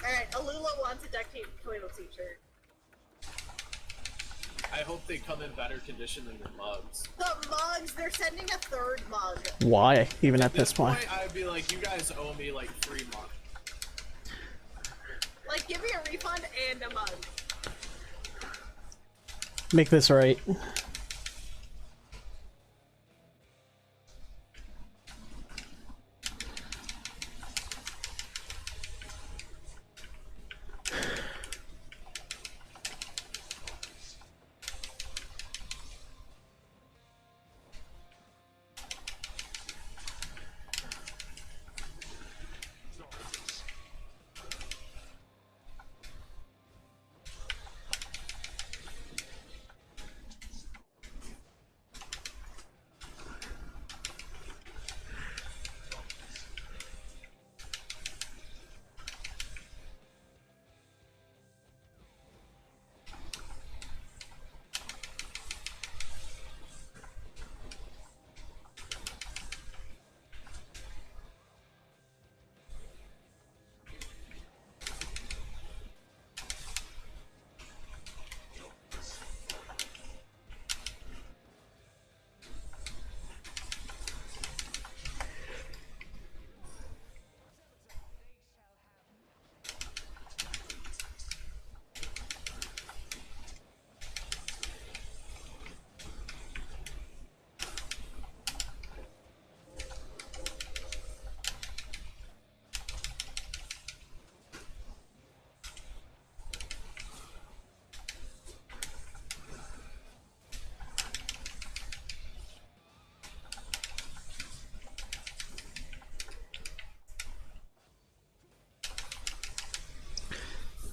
Speaker 3: Alright, Alula wants a duct tape toilet seat shirt.
Speaker 5: I hope they come in better condition than the mugs.
Speaker 3: The mugs, they're sending a 3rd mug.
Speaker 4: Why, even at
Speaker 5: At
Speaker 4: this point?
Speaker 5: I'd be like, you guys owe me like 3 mugs.
Speaker 3: Like, give me a refund and a mug.
Speaker 4: Make this right.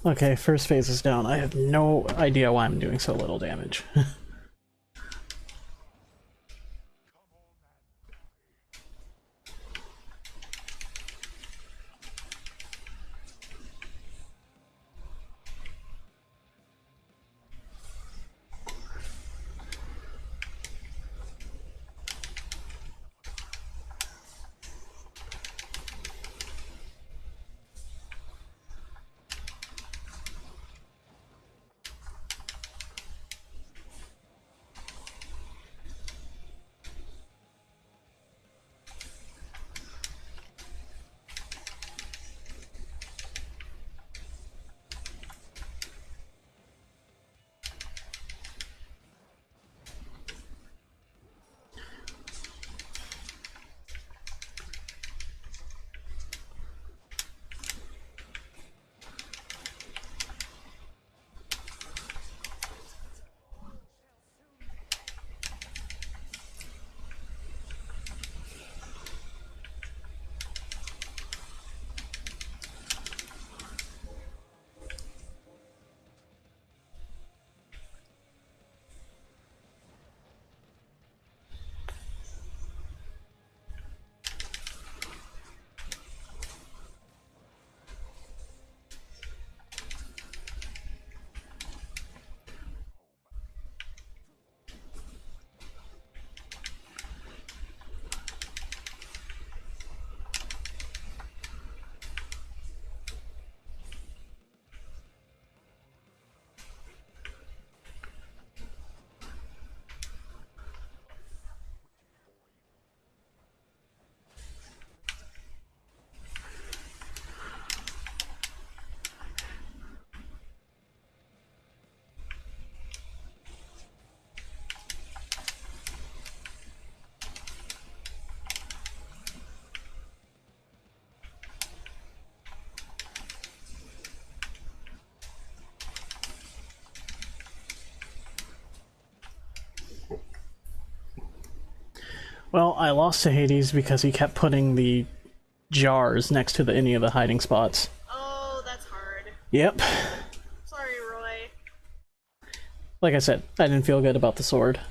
Speaker 4: Okay, first phase is down. I have no idea why I'm doing so little damage. Well, I lost to Hades because he kept putting the jars next to any of the hiding spots.
Speaker 3: Oh, that's hard.
Speaker 4: Yep.
Speaker 3: Sorry, Roy.
Speaker 4: Like I said, I didn't feel good about the sword.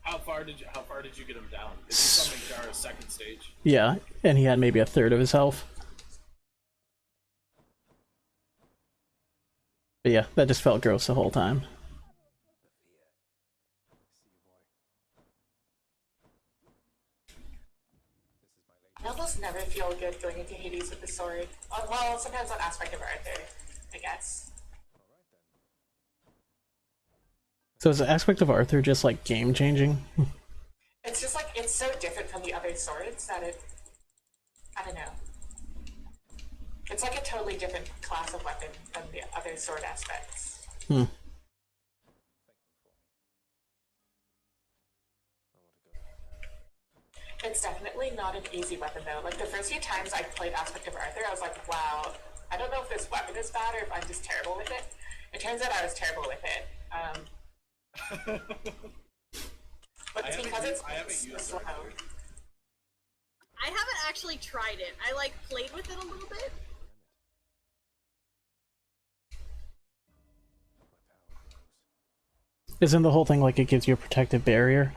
Speaker 5: How far did you get him down? Is he summoning Jara's second stage?
Speaker 4: Yeah, and he had maybe a third of his health. But yeah, that just felt gross the whole time.
Speaker 6: I almost never feel good going into Hades with the sword. Well, sometimes on aspect of Arthur, I guess.
Speaker 4: So is the aspect of Arthur just like game changing?
Speaker 6: It's just like, it's so different from the other swords that I don't know. It's like a totally different class of weapon than the other sword aspects.
Speaker 4: Hmm.
Speaker 6: It's definitely not an easy weapon though. Like the first few times I played Aspect of Arthur, I was like, wow, I don't know if this weapon is bad or if I'm just terrible with it. It turns out I was terrible with it. But it's because it's slow.
Speaker 3: I haven't actually tried it. I like played with it a little bit.
Speaker 4: Isn't the whole thing like it gives you a protective barrier?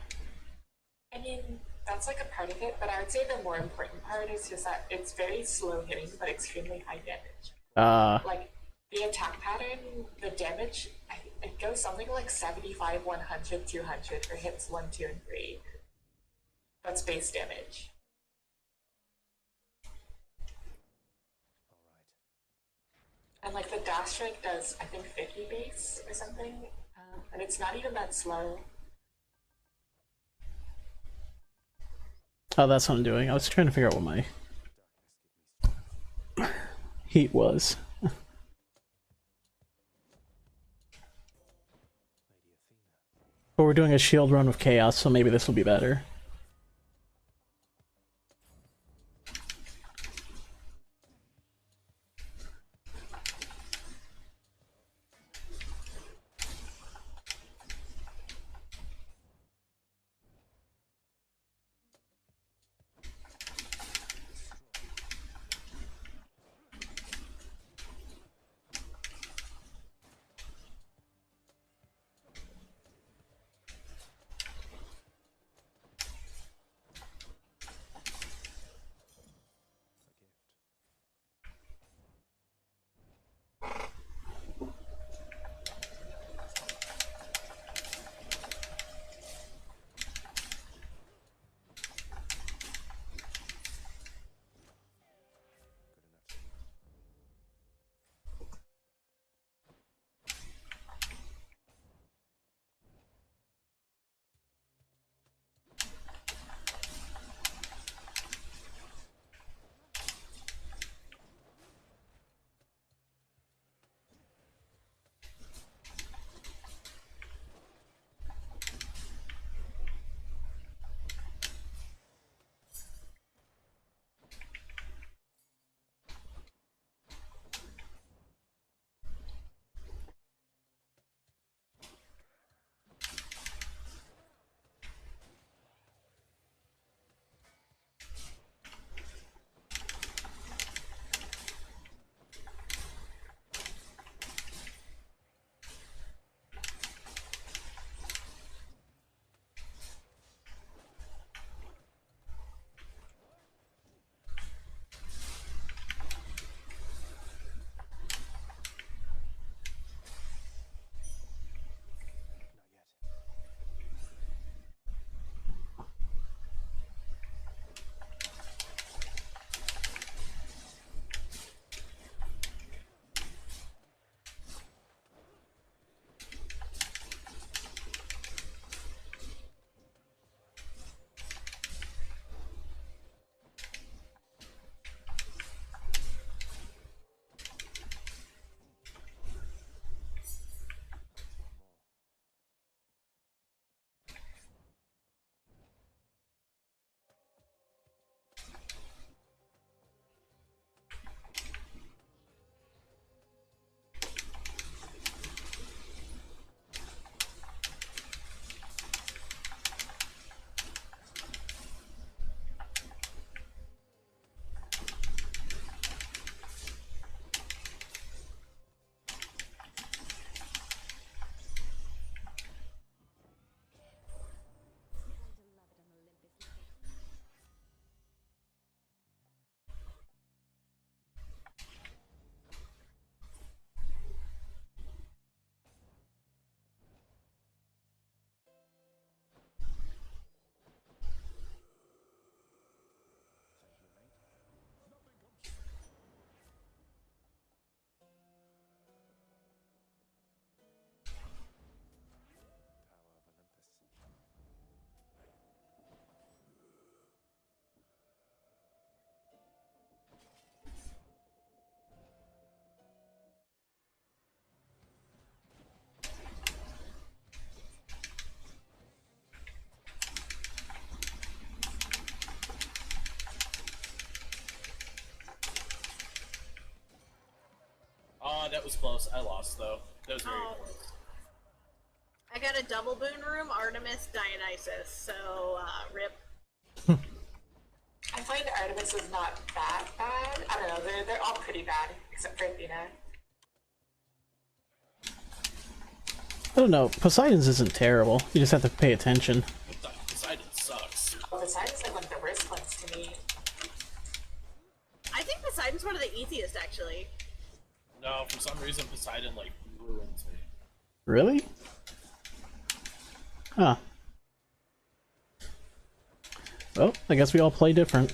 Speaker 6: I mean, that's like a part of it, but I would say the more important part is just that it's very slow hitting, but extremely high damage. Like, the attack pattern, the damage, it goes something like 75, 100, 200 for hits 1, 2, and 3. That's base damage. And like the dash strike does, I think 50 base or something, and it's not even that slow.
Speaker 4: Oh, that's what I'm doing. I was trying to figure out what my heat was. But we're doing a shield run with Chaos, so maybe this will be better.
Speaker 5: that was close. I lost though. That was very
Speaker 3: Oh.
Speaker 5: close.
Speaker 3: I got a double boon room, Artemis, Dionysus, so rip.
Speaker 6: I find Artemis is not that bad. I don't know, they're all pretty bad, except for Athena.
Speaker 4: I don't know. Poseidon's isn't terrible. You just have to pay attention.
Speaker 5: Poseidon sucks.
Speaker 6: Well, Poseidon's like one of the worst ones to me.
Speaker 3: I think Poseidon's one of the easiest, actually.
Speaker 5: No, for some reason Poseidon like ruins me.
Speaker 4: Really? Huh. Well, I guess we all play different.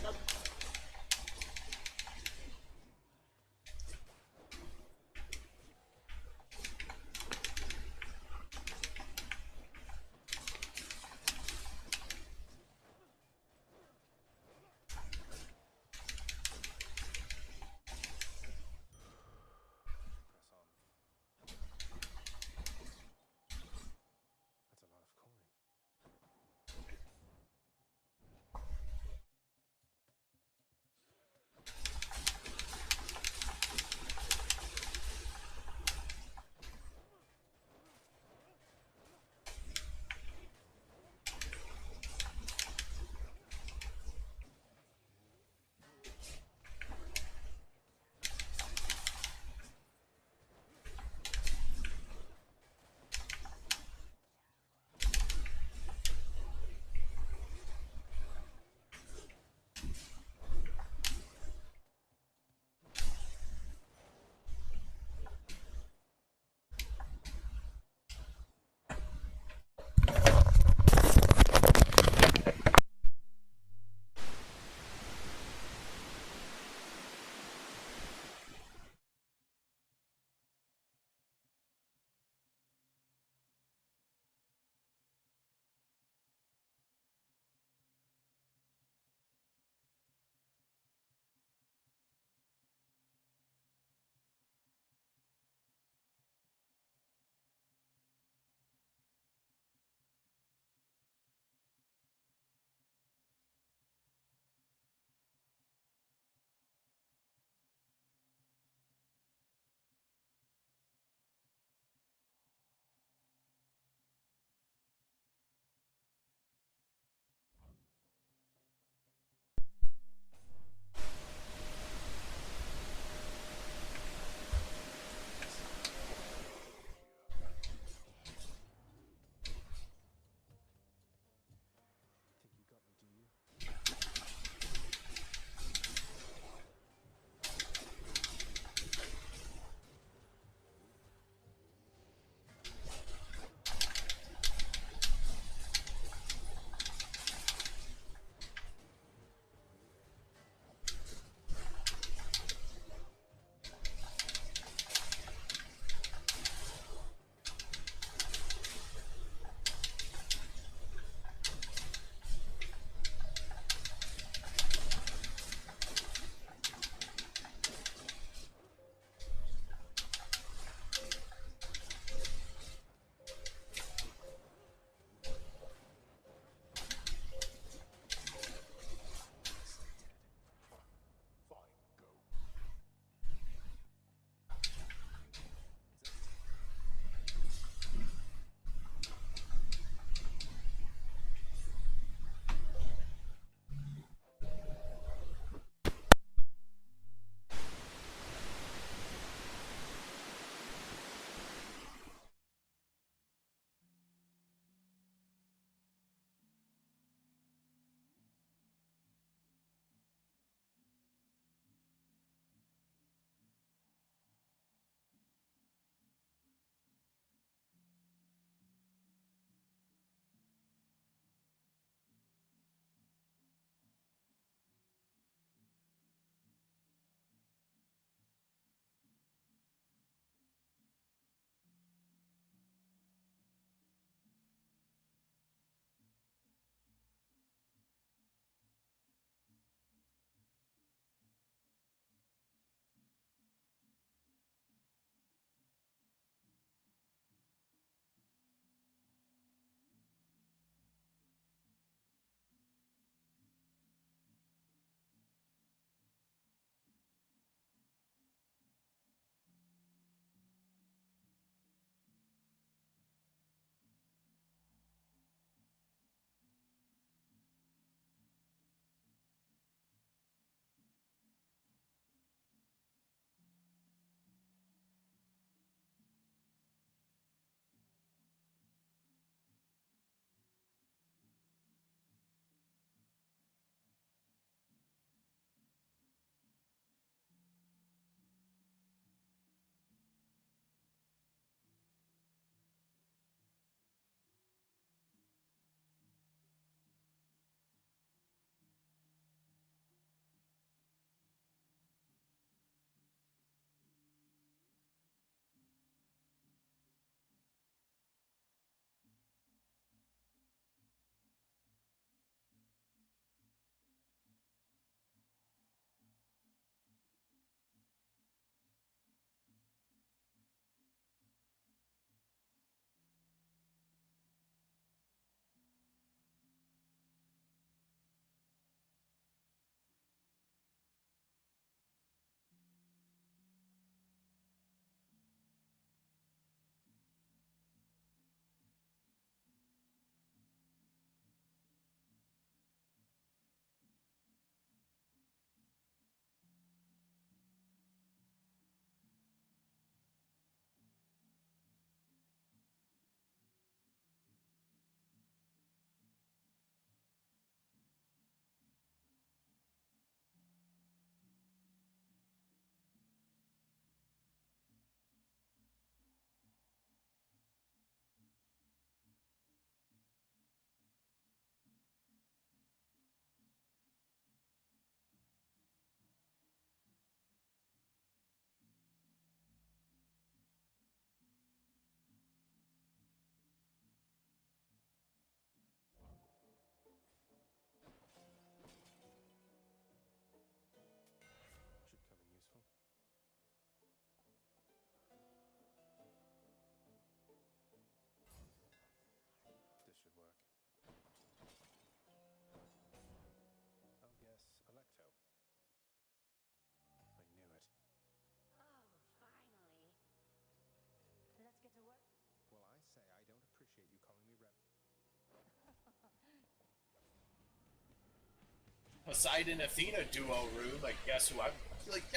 Speaker 5: Poseidon Athena duo room. Like, guess who I'm going with?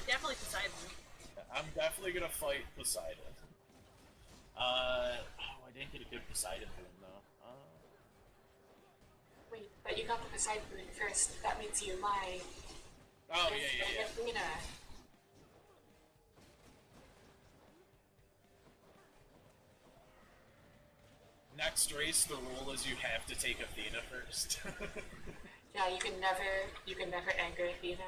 Speaker 3: Definitely Poseidon.
Speaker 5: I'm definitely gonna fight Poseidon. I didn't get a good Poseidon room though.
Speaker 6: Wait, but you got the Poseidon rune first. That means you lie.
Speaker 5: Oh yeah.
Speaker 6: Athena.
Speaker 5: Next race, the rule is you have to take Athena first.
Speaker 6: Yeah, you can never anger Athena.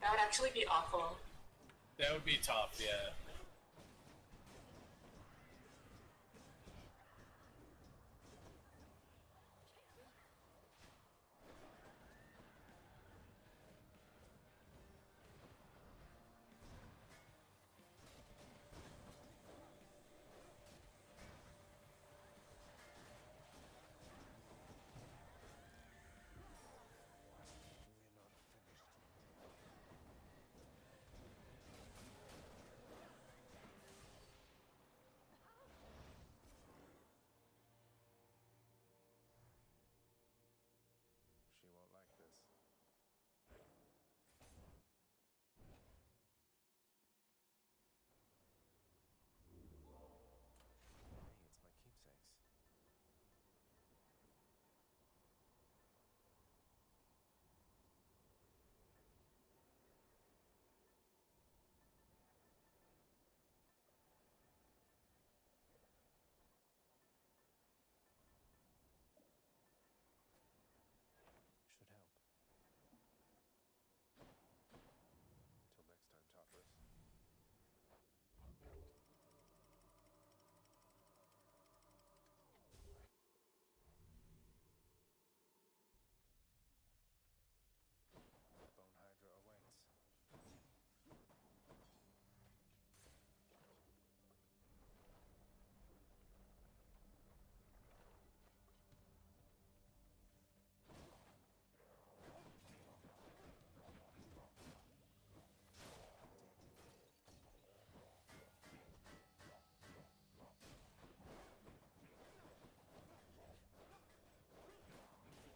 Speaker 6: That would actually be awful.
Speaker 5: That would be tough, yeah.
Speaker 7: She won't like this. Hey, it's my keepsakes. Should help. Till next time, topless. Bone Hydra awaits. Back to dust. She'll keep me going. It's him.
Speaker 8: I have returned. Remember, not a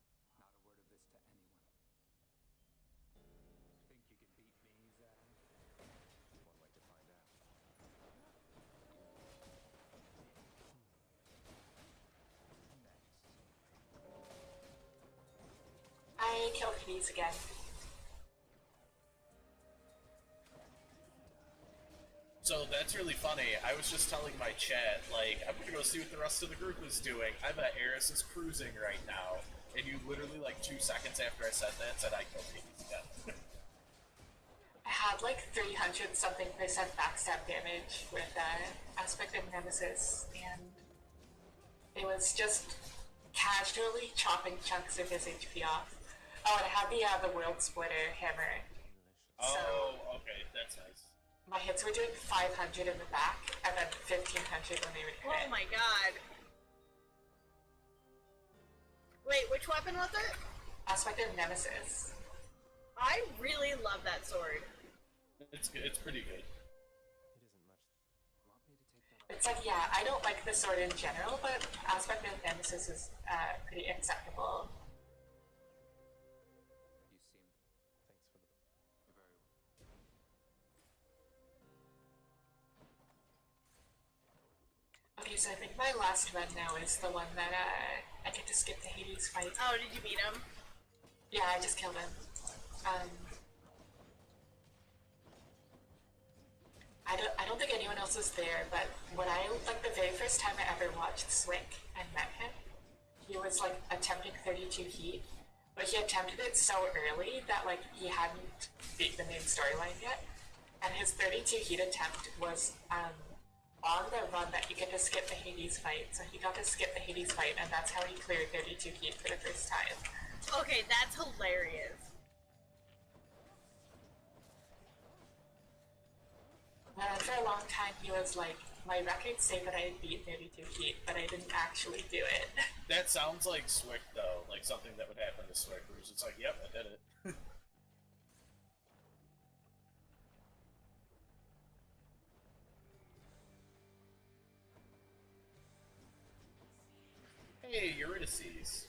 Speaker 8: word of this to anyone. Think you can beat me, Zan?
Speaker 7: One way to find out.
Speaker 8: Next.
Speaker 6: I killed Hades again.
Speaker 5: So that's really funny. I was just telling my chat, like, I'm gonna go see what the rest of the group is doing. I bet Eris is cruising right now. And you literally, like, 2 seconds after I said that, said I killed Hades again.
Speaker 6: I had like 300 something percent backstab damage with Aspect of Nemesis, and it was just casually chopping chunks of his HP off. Oh, and I had the World Splitter hammer.
Speaker 5: Oh, okay, that's nice.
Speaker 6: My hits were doing 500 in the back, and then 1500 when they would hit.
Speaker 3: Oh my god. Wait, which weapon was it?
Speaker 6: Aspect of Nemesis.
Speaker 3: I really love that sword.
Speaker 5: It's good. It's pretty good.
Speaker 7: It isn't much.
Speaker 8: Want me to take that?
Speaker 6: It's like, yeah, I don't like the sword in general, but Aspect of Nemesis is pretty acceptable.
Speaker 8: You seemed.
Speaker 7: Thanks for the.
Speaker 8: You're very.
Speaker 6: Okay, so I think my last run now is the one that I get to skip the Hades fight.
Speaker 3: Oh, did you beat him?
Speaker 6: Yeah, I just killed him. I don't think anyone else was there, but when like the very first time I ever watched Swick and met him, he was like attempting 32 heat, but he attempted it so early that like he hadn't beat the main storyline yet, and his 32 heat attempt was on the run that you get to skip the Hades fight. So he got to skip the Hades fight, and that's how he cleared 32 Keep for the first time.
Speaker 3: Okay, that's hilarious.
Speaker 6: For a long time, he was like, my records say that I beat 32 Keep, but I didn't actually do it.
Speaker 5: That sounds like Swick, though. Like something that would happen to Swick, where it's like, yep, I did it. Hey, Euridices.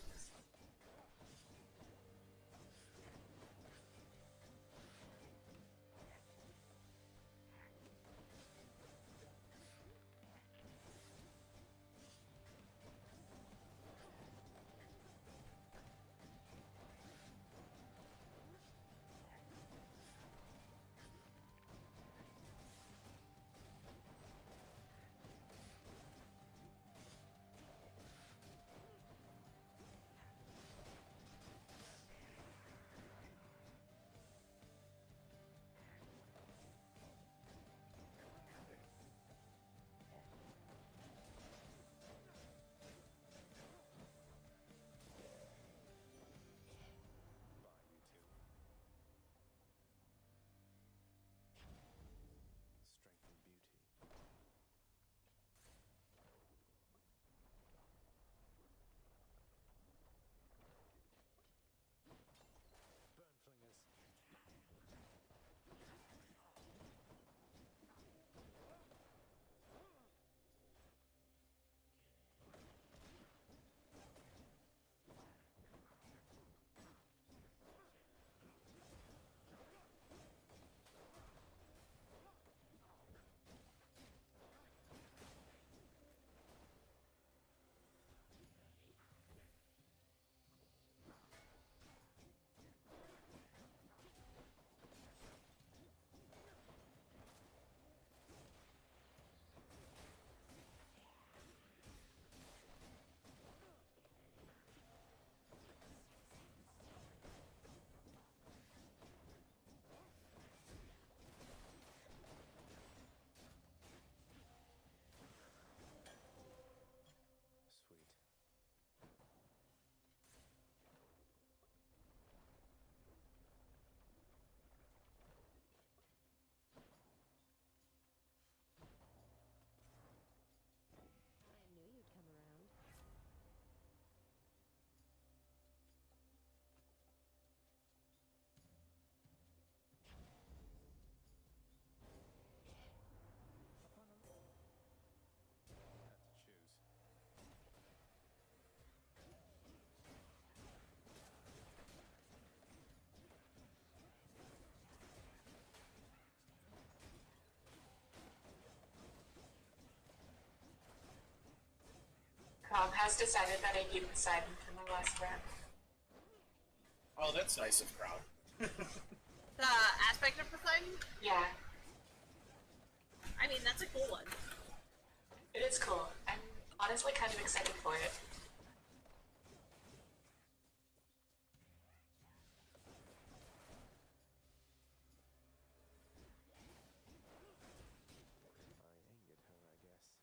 Speaker 7: Strength and beauty. Burn flingers. Sweet.
Speaker 9: I knew you'd come around.
Speaker 7: Had to choose.
Speaker 6: Crom has decided that I beat Poseidon for my last run.
Speaker 5: Oh, that's nice of Crowd.
Speaker 3: The aspect of Poseidon?
Speaker 6: Yeah,
Speaker 3: I mean, that's a cool one.
Speaker 6: it is cool. I'm honestly kind of excited for it.
Speaker 7: I angered her, I guess.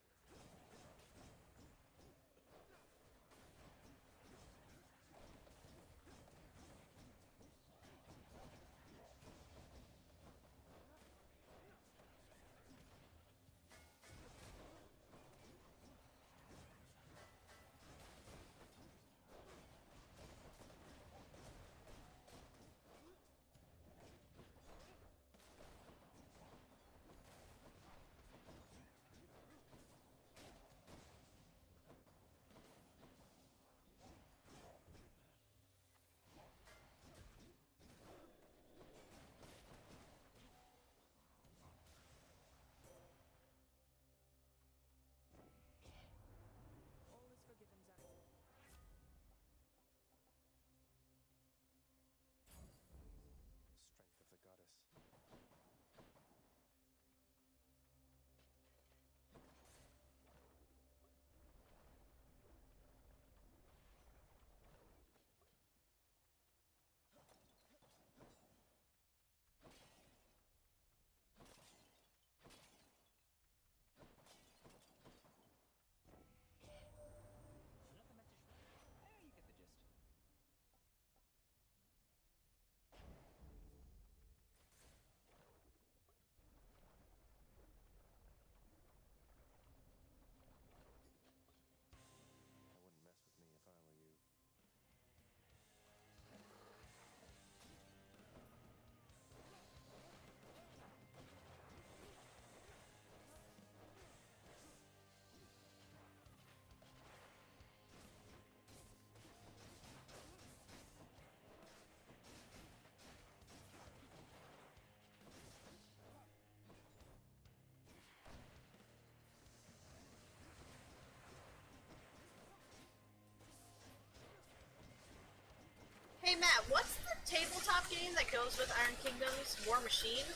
Speaker 3: Hey Matt, what's the tabletop game that goes with Iron Kingdoms? War Machine?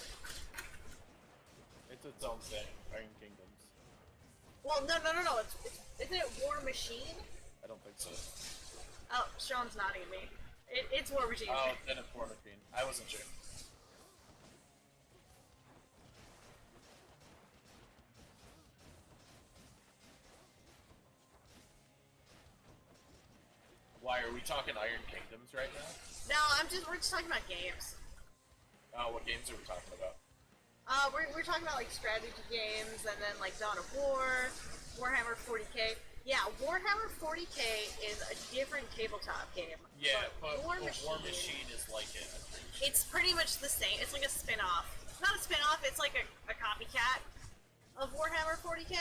Speaker 5: It's its own thing. Iron Kingdoms.
Speaker 3: Well, no. Isn't it War Machine?
Speaker 5: I don't think so.
Speaker 3: Oh, Sean's nodding at me. It's War Machine.
Speaker 5: Oh, then it's War Machine. I wasn't sure. Why are we talking Iron Kingdoms right now?
Speaker 3: No, we're just talking about games.
Speaker 5: Oh, what games are we talking about?
Speaker 3: We're talking about like strategy games, and then like Dawn of War, Warhammer 40k. Yeah, Warhammer 40k is a different tabletop game.
Speaker 5: Yeah, but
Speaker 3: War
Speaker 5: War
Speaker 3: Machine,
Speaker 5: Machine is like it.
Speaker 3: it's pretty much the same. It's like a spin-off. Not a spin-off, it's like a copycat of Warhammer 40k.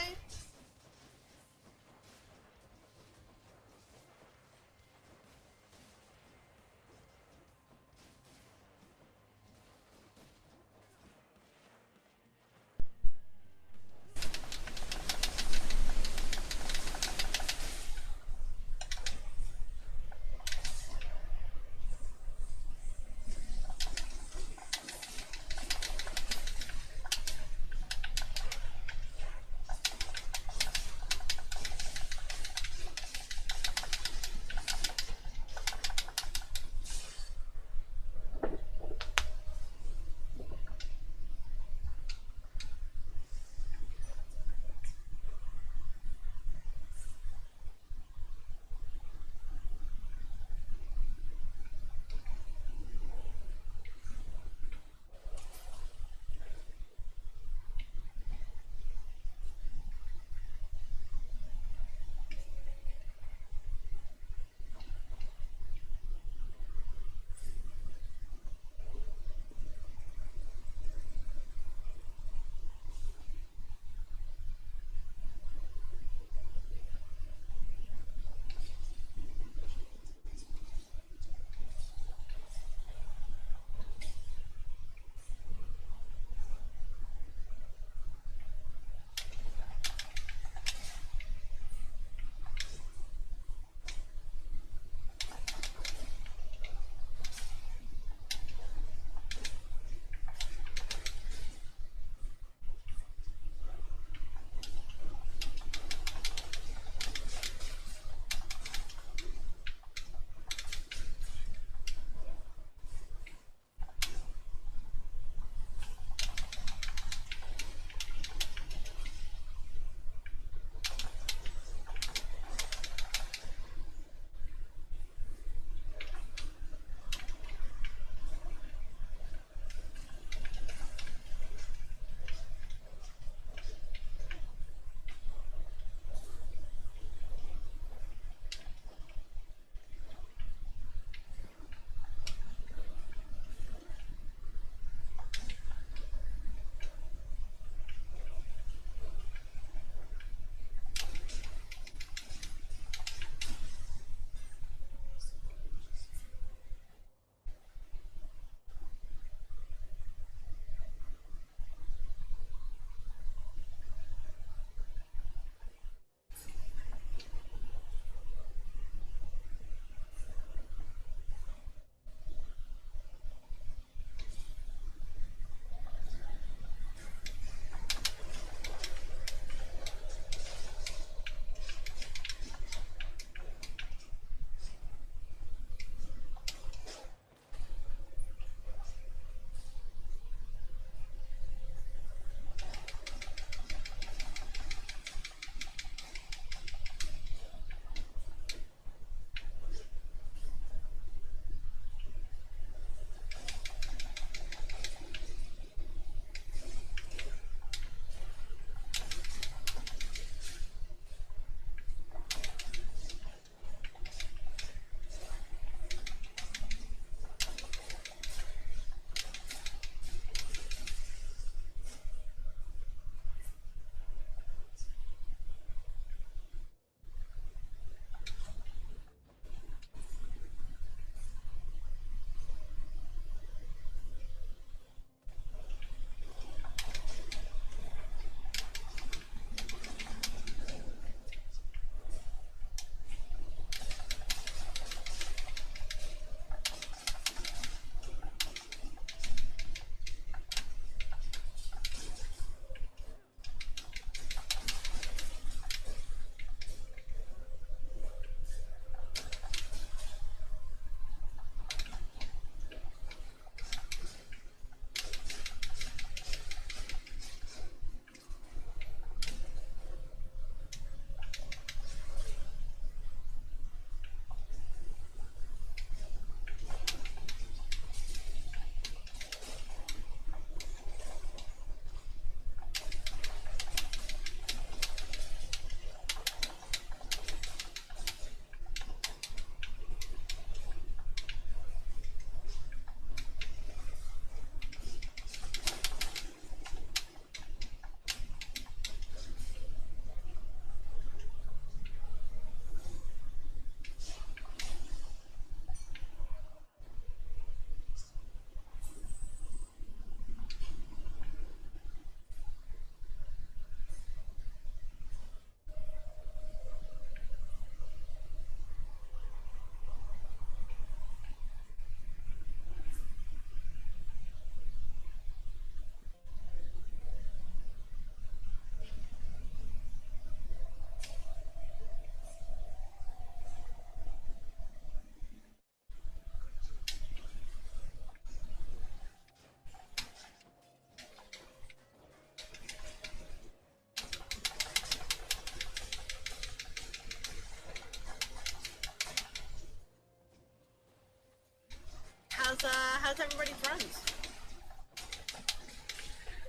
Speaker 3: how's everybody's runs?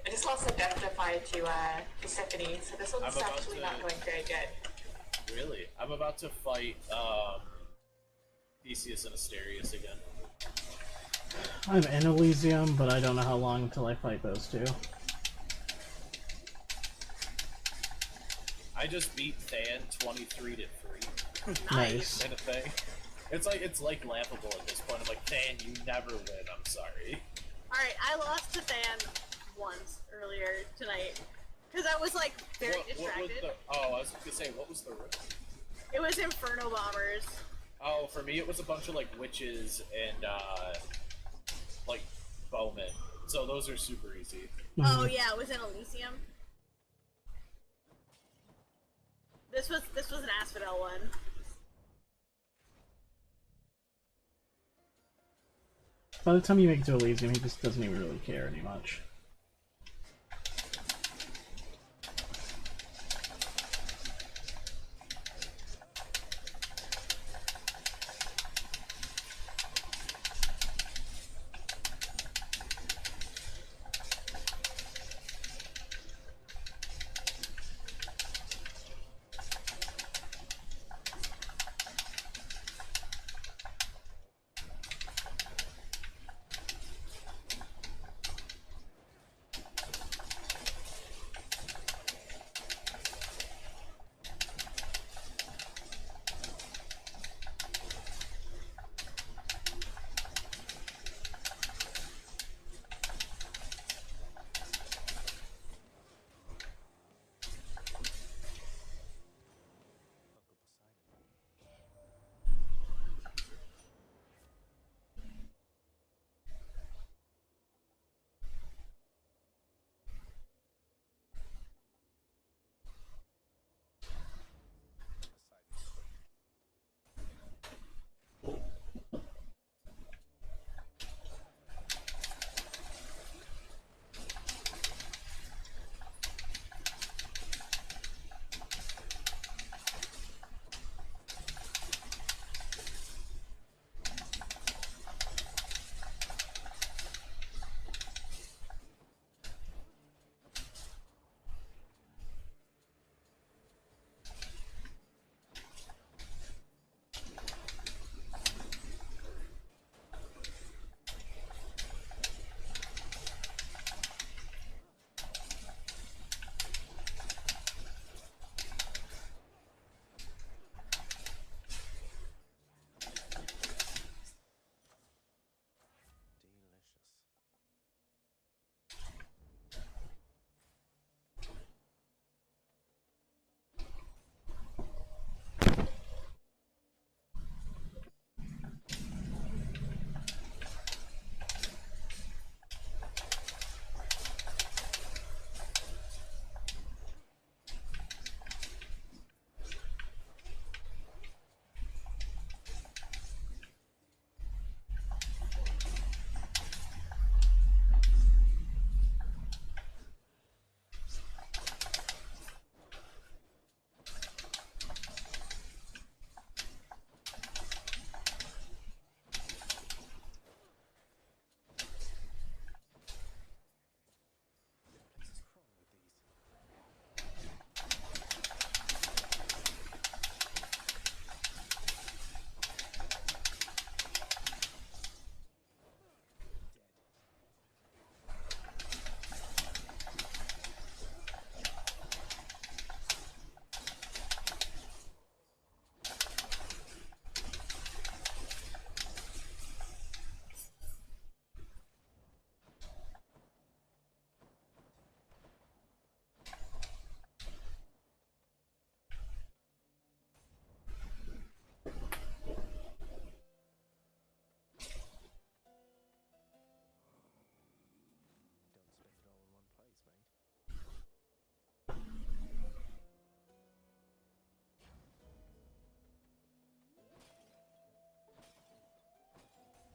Speaker 6: I just lost a Death-Defy to Persephone, so this one's
Speaker 5: I'm about
Speaker 6: actually
Speaker 5: to-
Speaker 6: not going very good.
Speaker 5: Really? I'm about to fight Theseus and Asterius again.
Speaker 4: I'm in Elysium, but I don't know how long until I fight those two.
Speaker 5: I just beat Than 23-3
Speaker 4: Nice.
Speaker 5: in a thing. It's like laughable at this point. I'm like, Than, you never win. I'm sorry.
Speaker 3: Alright, I lost to Than once earlier tonight. Because I was like very
Speaker 5: What was
Speaker 3: distracted.
Speaker 5: the? Oh, I was gonna say, what was the?
Speaker 3: It was Inferno Bombers.
Speaker 5: Oh, for me, it was a bunch of like witches and like bowmen. So those are super easy.
Speaker 3: Oh yeah, it was in Elysium. This was an Asphodel one.
Speaker 4: By the time you make it to Elysium, he just doesn't even really care any much.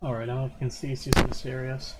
Speaker 4: Alright, I'm up against Theseus and Asterius.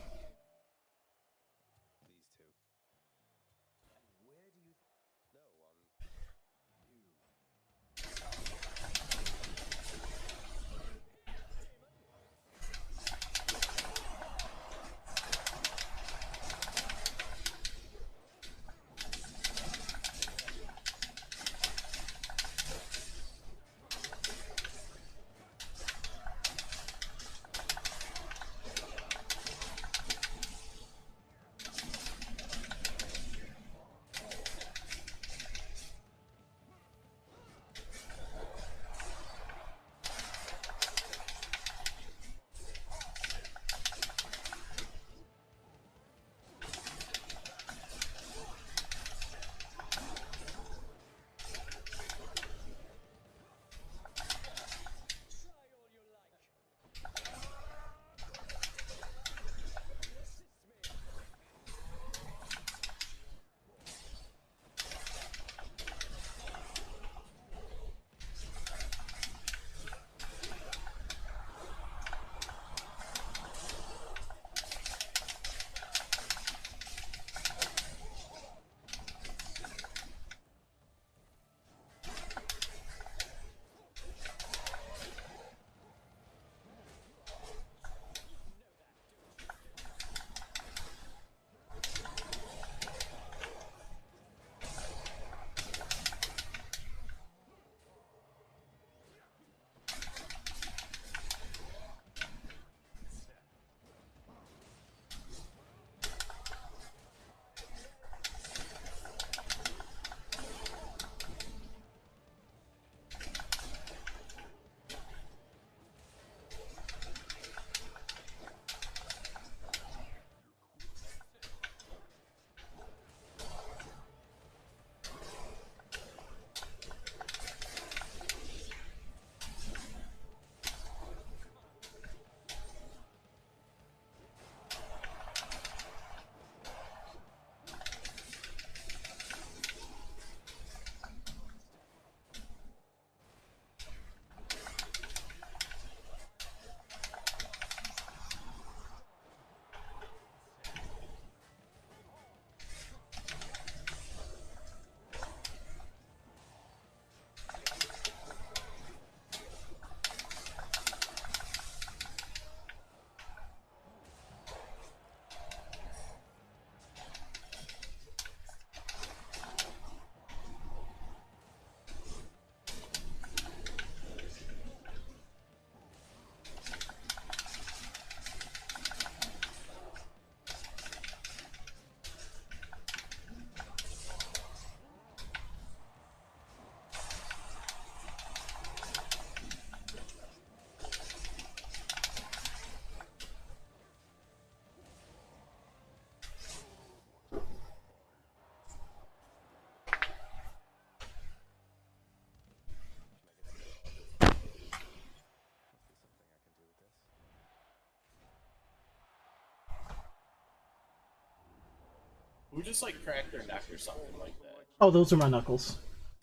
Speaker 5: Who just like cracked their neck or something like that?
Speaker 4: Oh, those are my knuckles.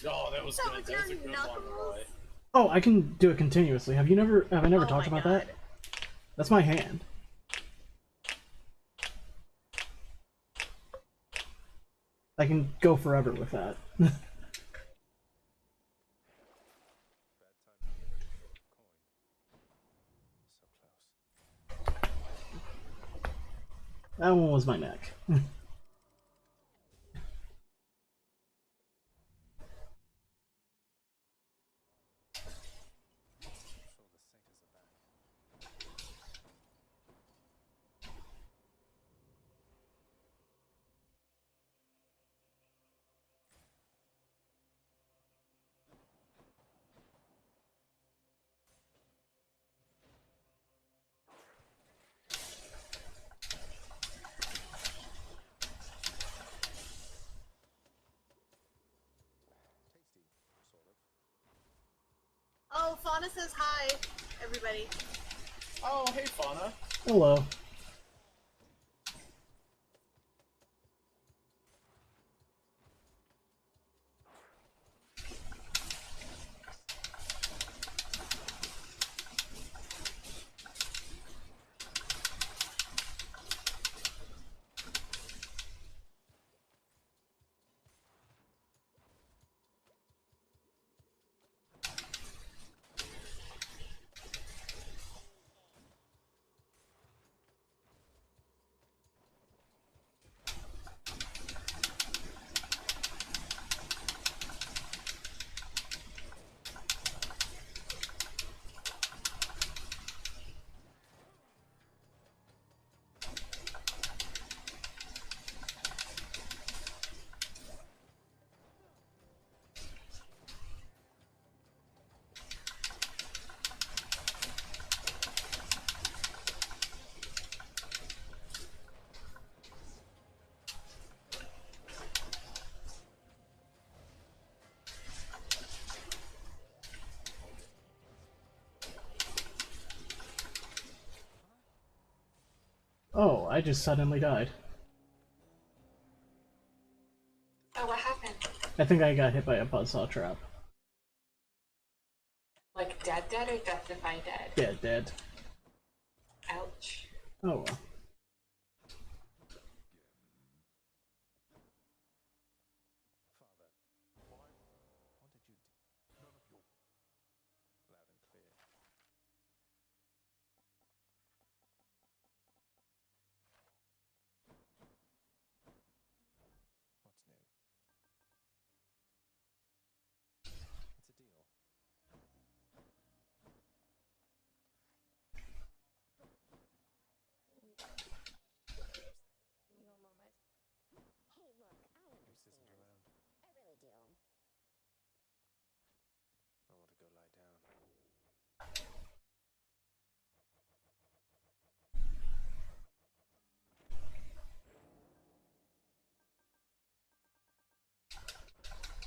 Speaker 5: Oh, that was
Speaker 3: That
Speaker 5: good.
Speaker 3: was
Speaker 5: That was a
Speaker 3: your
Speaker 5: good
Speaker 3: knuckles?
Speaker 5: one, Roy.
Speaker 4: Oh, I can do it continuously. Have I never
Speaker 3: Oh
Speaker 4: talked
Speaker 3: my
Speaker 4: about
Speaker 3: God.
Speaker 4: that? That's my hand. I can go forever with that. That one was my neck.
Speaker 3: Oh, Fauna says hi, everybody.
Speaker 5: Oh, hey, Fauna.
Speaker 4: Hello. Oh, I just suddenly died.
Speaker 6: Oh, what happened?
Speaker 4: I think I got hit by a buzzsaw trap.
Speaker 6: Like dead or justify dead?
Speaker 4: Yeah, dead.
Speaker 6: Ouch.
Speaker 4: Oh well.
Speaker 9: You want more mice? Hey, look, I understand. I really do.
Speaker 7: I want to go lie down.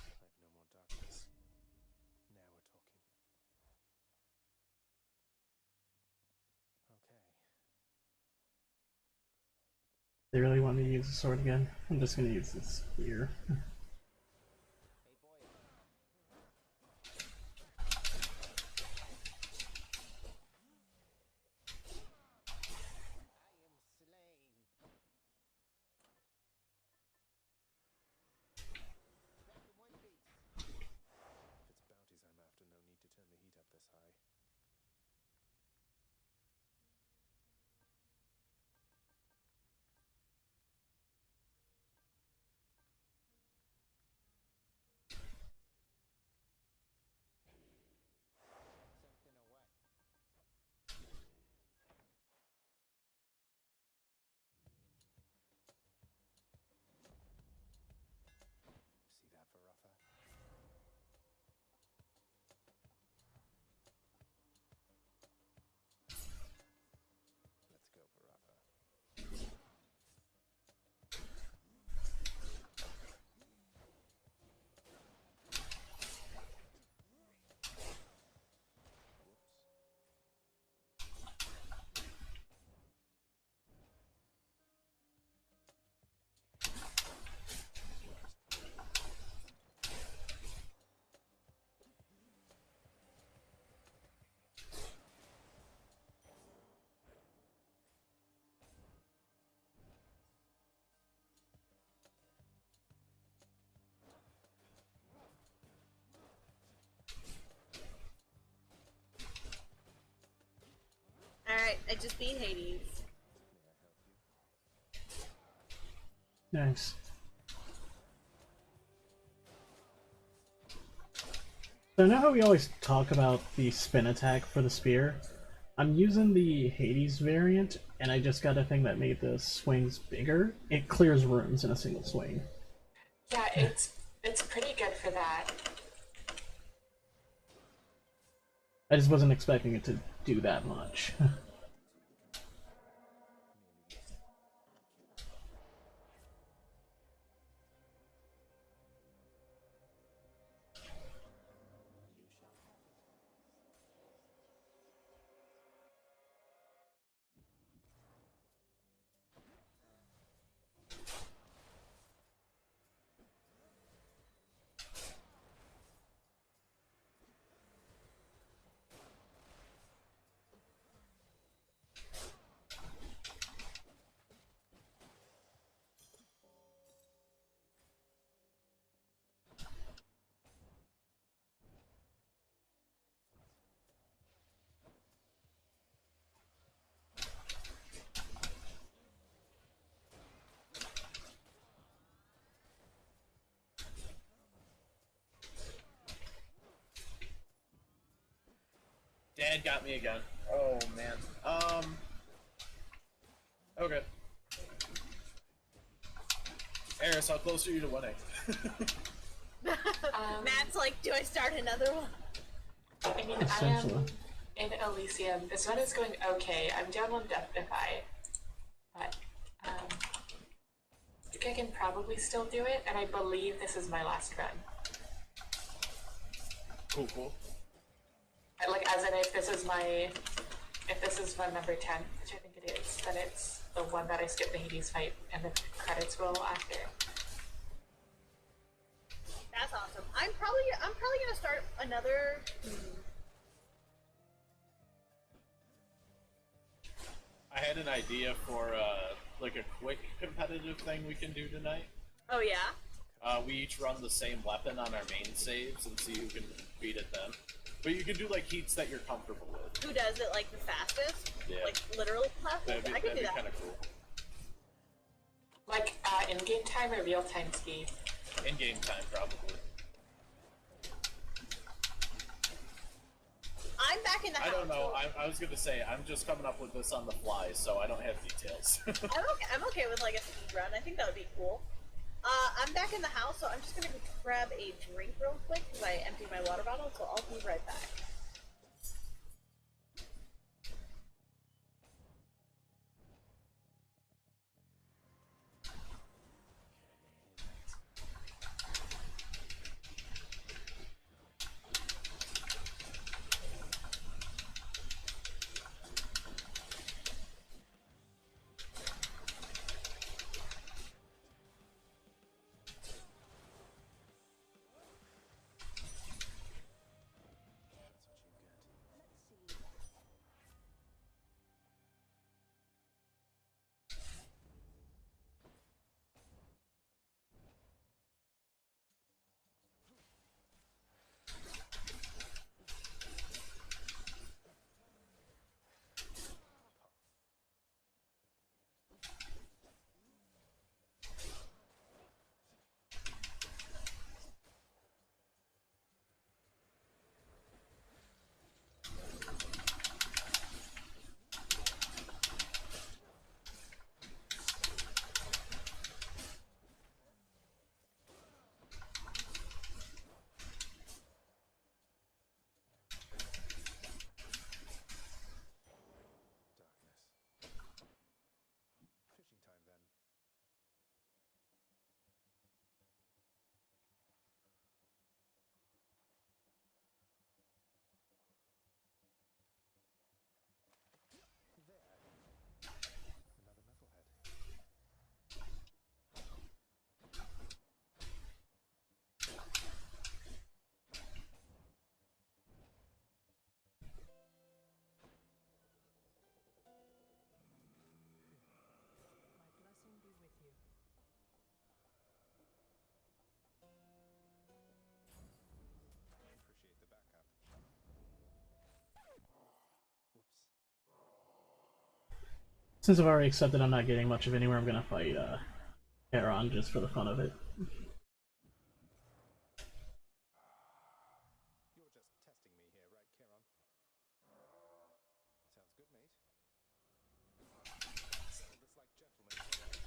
Speaker 7: I have no more darkness. Now we're talking. Okay.
Speaker 4: They really want me to use the sword again. I'm just gonna use this spear.
Speaker 7: If it's bounties I'm after, no need to turn the heat up this high.
Speaker 3: I just beat Hades.
Speaker 4: Nice. So now how we always talk about the spin attack for the spear, I'm using the Hades variant, and I just got a thing that made the swings bigger. It clears rooms in a single swing.
Speaker 6: Yeah, it's pretty good for that.
Speaker 4: I just wasn't expecting it to do that much.
Speaker 5: Dad got me again. Oh man. Okay. Eris, how close are you to winning?
Speaker 3: Matt's like, do I start another one?
Speaker 6: I mean, I am in Elysium. This one is going okay. I'm down on Deathify, but I think I can probably still do it, and I believe this is my last run.
Speaker 5: Cool, cool.
Speaker 6: Like, as in, if this is run number 10, which I think it is, then it's the one that I skip the Hades fight, and the credits roll after.
Speaker 3: That's awesome. I'm probably gonna start another.
Speaker 5: I had an idea for like a quick competitive thing we can do tonight.
Speaker 3: Oh yeah.
Speaker 5: We each run the same weapon on our main saves and see who can beat it then. But you can do like heats that you're comfortable with.
Speaker 3: Who does it like the fastest?
Speaker 5: Yeah.
Speaker 3: Like literally fastest? I can do that.
Speaker 5: Kind of cool.
Speaker 6: Like, in-game time or real-time speed?
Speaker 5: In-game time, probably.
Speaker 3: I'm back in the house.
Speaker 5: I don't know.
Speaker 3: So
Speaker 5: I was gonna say I'm just coming up with this on the fly, so I don't have details.
Speaker 3: I'm okay with like a speed run. I think that would be cool. I'm back in the house, so I'm just gonna grab a drink real quick because I emptied my water bottle. So I'll be right back.
Speaker 4: Since I've already accepted I'm not getting much of anywhere, I'm gonna fight Heron just for the fun of it.
Speaker 7: You're just testing me here, right, Charon? Sounds good, mate. Settle this like gentlemen, Charon.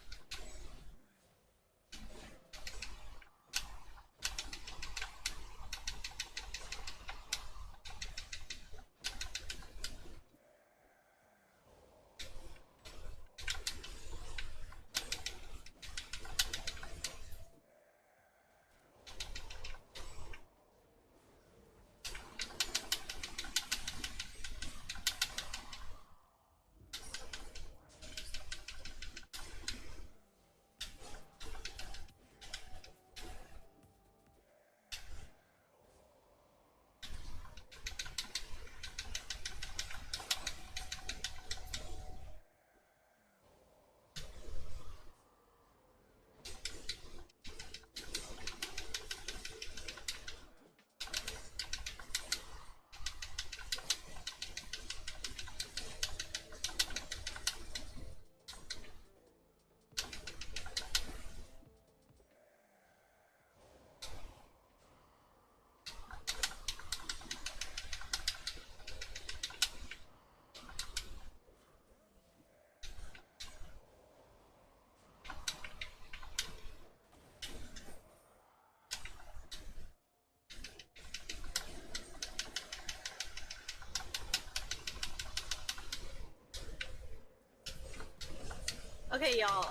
Speaker 3: Okay, y'all.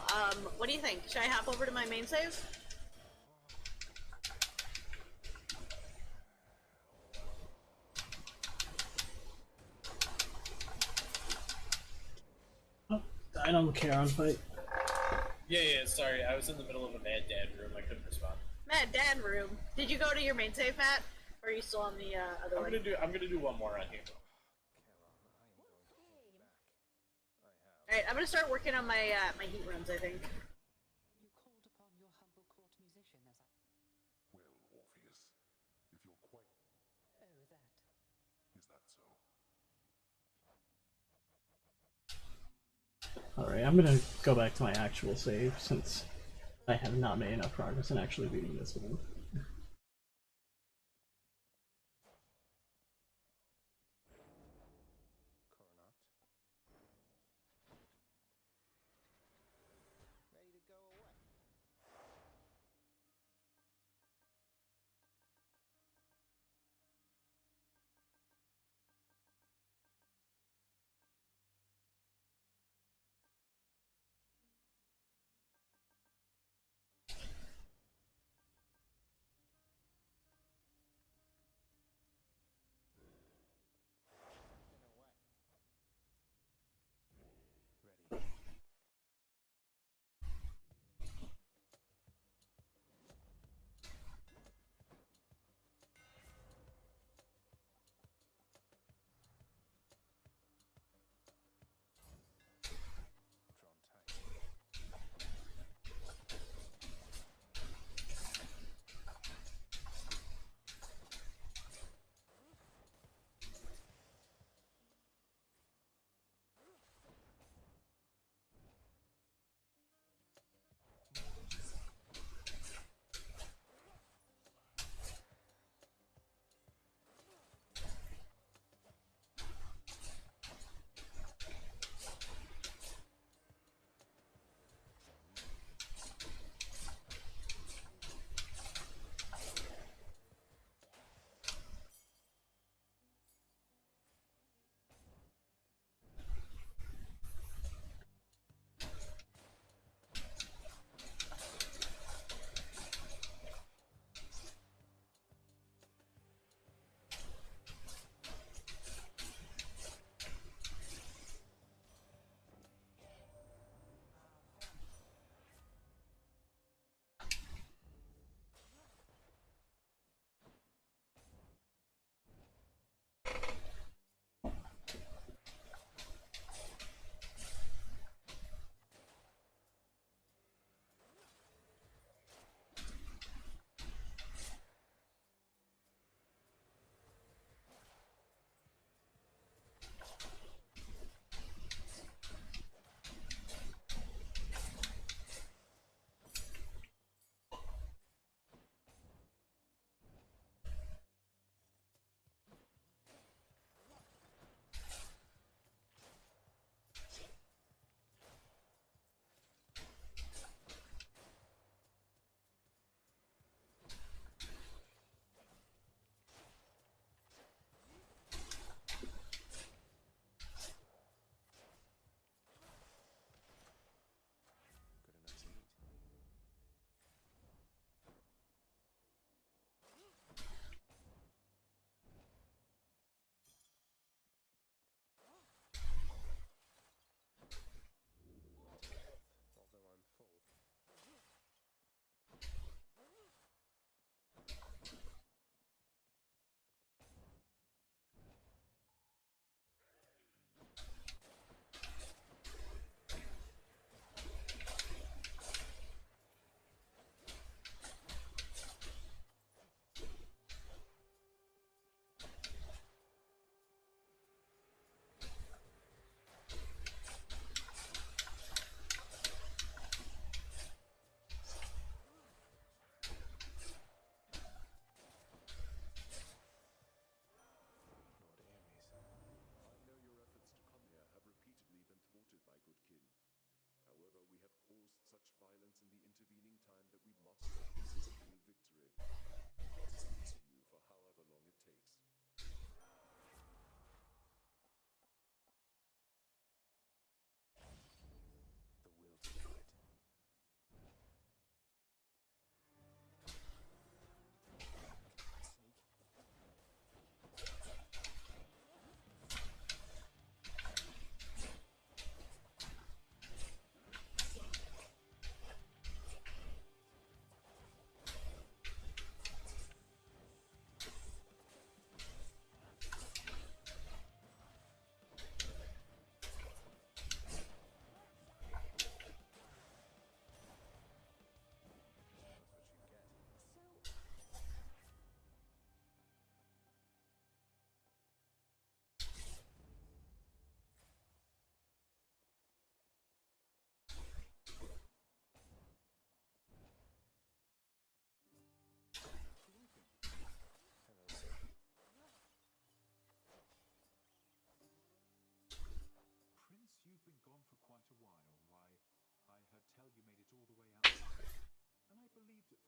Speaker 3: What do you think? Should I hop over to my main save?
Speaker 4: Oh, I don't care on fight.
Speaker 5: Yeah, sorry, I was in the middle of a Mad Dad room, I couldn't respond.
Speaker 3: Mad Dad room. Did you go to your main save, Matt? Or are you still on the other one?
Speaker 5: I'm gonna do one more on here.
Speaker 3: Alright, I'm gonna start working on my my heat runs, I think.
Speaker 8: You called upon your humble court musician as I...
Speaker 1: Well, Orpheus, if you're quite...
Speaker 8: Oh, that.
Speaker 1: Is that so?
Speaker 4: Alright, I'm gonna go back to my actual save since I have not made enough progress in actually beating this one.
Speaker 7: Coronat. Ready to go away.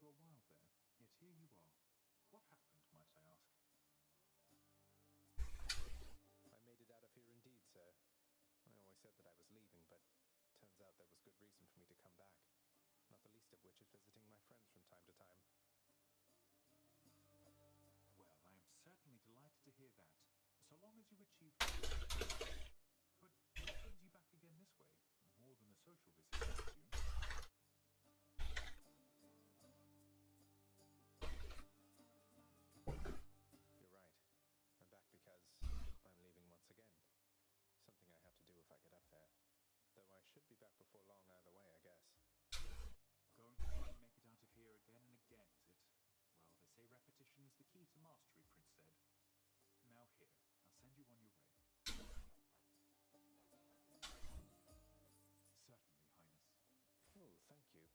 Speaker 10: a while there, yet here you are. What happened, might I ask?
Speaker 7: I made it out of here indeed, sir. I always said that I was leaving, but turns out there was good reason for me to come back. Not the least of which is visiting my friends from time to time.
Speaker 10: Well, I am certainly delighted to hear that. So long as you achieved... But what brings you back again this way? More than a social visit, I assume.
Speaker 7: You're right. I'm back because I'm leaving once again. Something I have to do if I get up there. Though I should be back before long either way, I guess.
Speaker 10: Going to try and make it out of here again and again, is it? Well, they say repetition is the key to mastery, Prince said. Now here, I'll send you on your way. Certainly, Highness.
Speaker 7: Oh, thank you.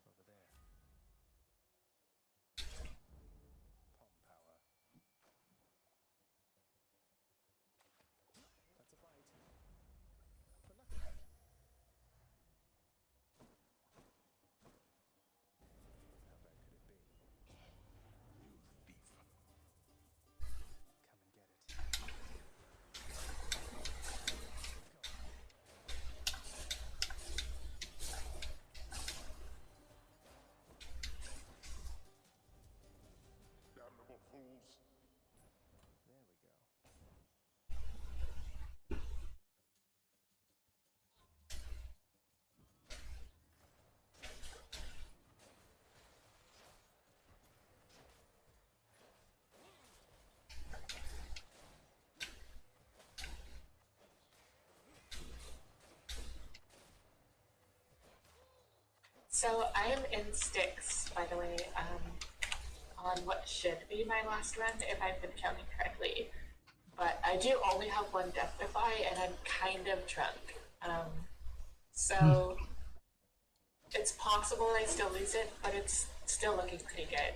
Speaker 7: Over there. Palm power. That's a bite. For luck. How bad could it be?
Speaker 10: You thief.
Speaker 7: Come and get it.
Speaker 1: Damnable fools.
Speaker 7: There we go.
Speaker 6: So I am in sticks, by the way, on what should be my last run, if I've been counting correctly. But I do only have one death defy, and I'm kind of drunk. So it's possible I still lose it, but it's still looking pretty good.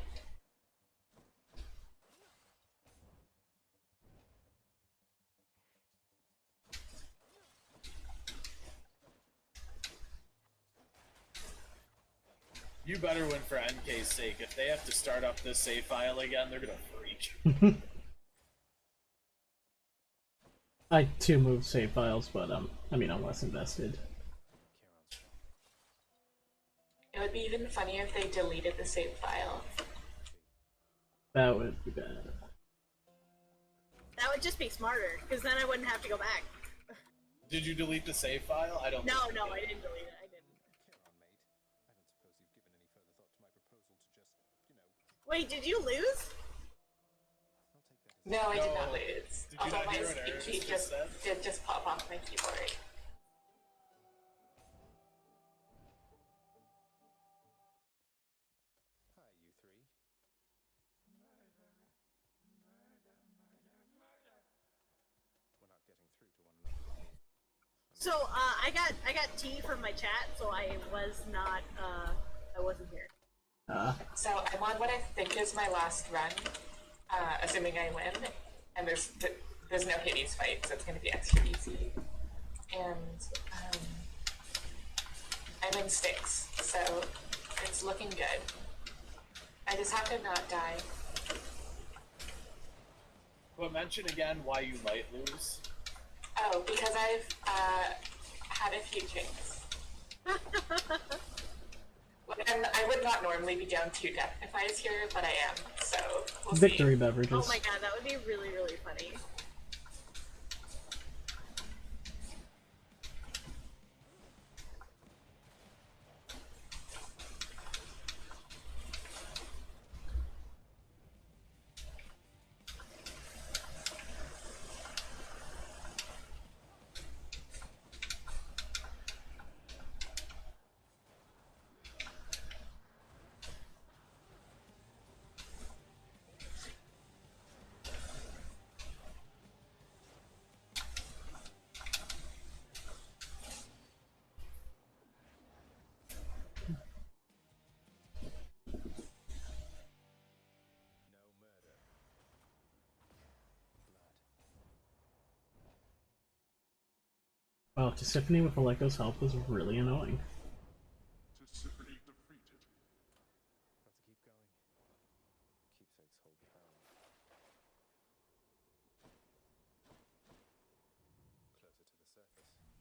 Speaker 5: You better win for NK's sake. If they have to start up this save file again, they're gonna freak.
Speaker 4: I too moved save files, but I mean I'm less invested.
Speaker 7: Kieran's strong.
Speaker 6: It would be even funnier if they deleted the save file.
Speaker 4: That would be bad.
Speaker 3: That would just be smarter, because then I wouldn't have to go back.
Speaker 5: Did you delete the save file? I don't.
Speaker 3: No,
Speaker 5: think you
Speaker 3: no,
Speaker 5: did.
Speaker 3: I didn't delete it. I didn't.
Speaker 7: Kieran, mate. I don't suppose you've given any further thought to my proposal to just,
Speaker 3: Wait, did you lose?
Speaker 7: I'll take that as
Speaker 6: No, I did not
Speaker 5: No.
Speaker 6: lose.
Speaker 5: Did you
Speaker 6: Although
Speaker 5: not
Speaker 6: my
Speaker 5: hear what Eris
Speaker 6: key
Speaker 5: just said?
Speaker 6: did just pop off my keyboard.
Speaker 7: Hi, you three. We're not getting through to one another.
Speaker 3: So, I got tea from my chat, so I was not, I wasn't here.
Speaker 6: So I'm on what I think is my last run, assuming I win, and there's no Hades fight, so it's going to be extra easy. And I'm in sticks, so it's looking good. I just have to not die.
Speaker 5: But mention again why you might lose.
Speaker 6: Oh, because I've had a few drinks. And I would not normally be down 2 death defies here, but I am, so we'll
Speaker 4: Victory
Speaker 6: see.
Speaker 4: beverages.
Speaker 3: Oh my god, that would be really, really funny.
Speaker 4: Wow, Tisiphone with Aleko's help was really annoying.
Speaker 1: Tisiphone defeated.
Speaker 7: Got to keep going. Keepsakes hold the power. Closer to the surface. Check.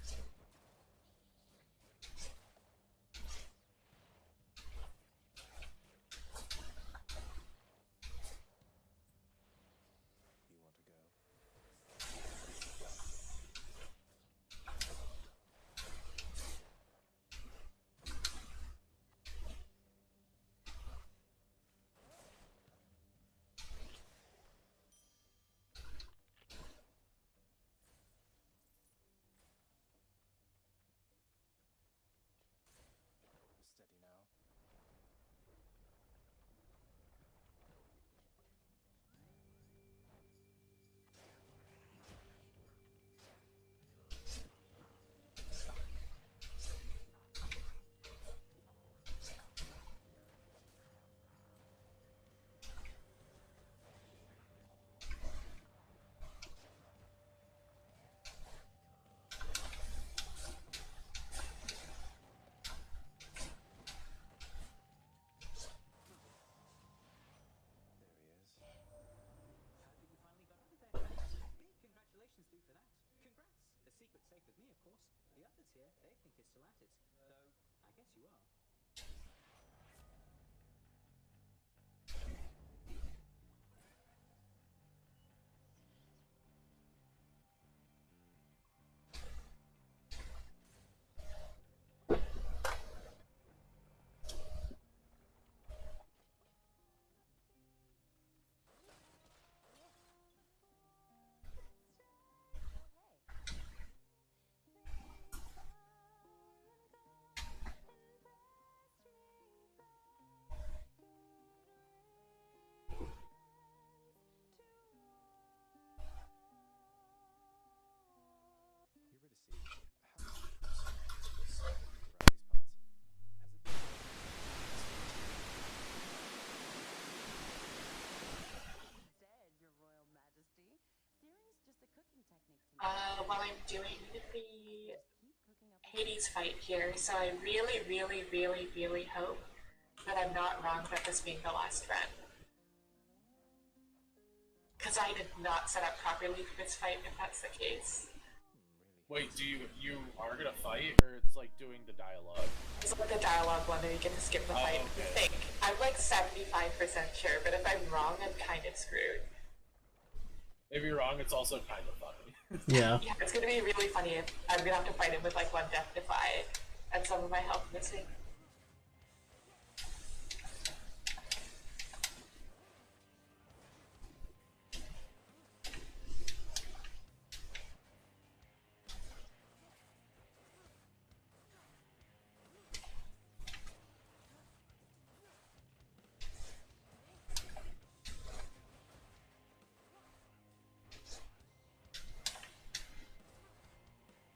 Speaker 7: Be there soon, Bonehacker. You can stay. You want to go? Steady now. There he is.
Speaker 11: Heard that you finally got out of there. Big congratulations to you for that. Congrats. A secret safe with me, of course. The others here, they think you're still at it. Though, I guess you are.
Speaker 7: Eurydice, how around these parts? Has it been
Speaker 8: Dead, Your Royal Majesty. Theory's just a cooking technique to me.
Speaker 6: While I'm doing the
Speaker 8: Keep cooking up.
Speaker 6: Hades fight here, so I really, really, really, really hope that I'm not wrong about this being the last run. Because I did not set up properly for this fight, if that's the case.
Speaker 7: really?
Speaker 5: Wait, you are gonna fight, or it's like doing the dialogue?
Speaker 6: It's like the dialogue one, and you get to skip the fight.
Speaker 5: okay.
Speaker 6: I think. I'm like 75% sure, but if I'm wrong, I'm kind of screwed.
Speaker 5: If you're wrong, it's also kind of funny.
Speaker 4: Yeah.
Speaker 6: Yeah, it's gonna be really funny if I'm gonna have to fight him with like one death defy and some of my health missing.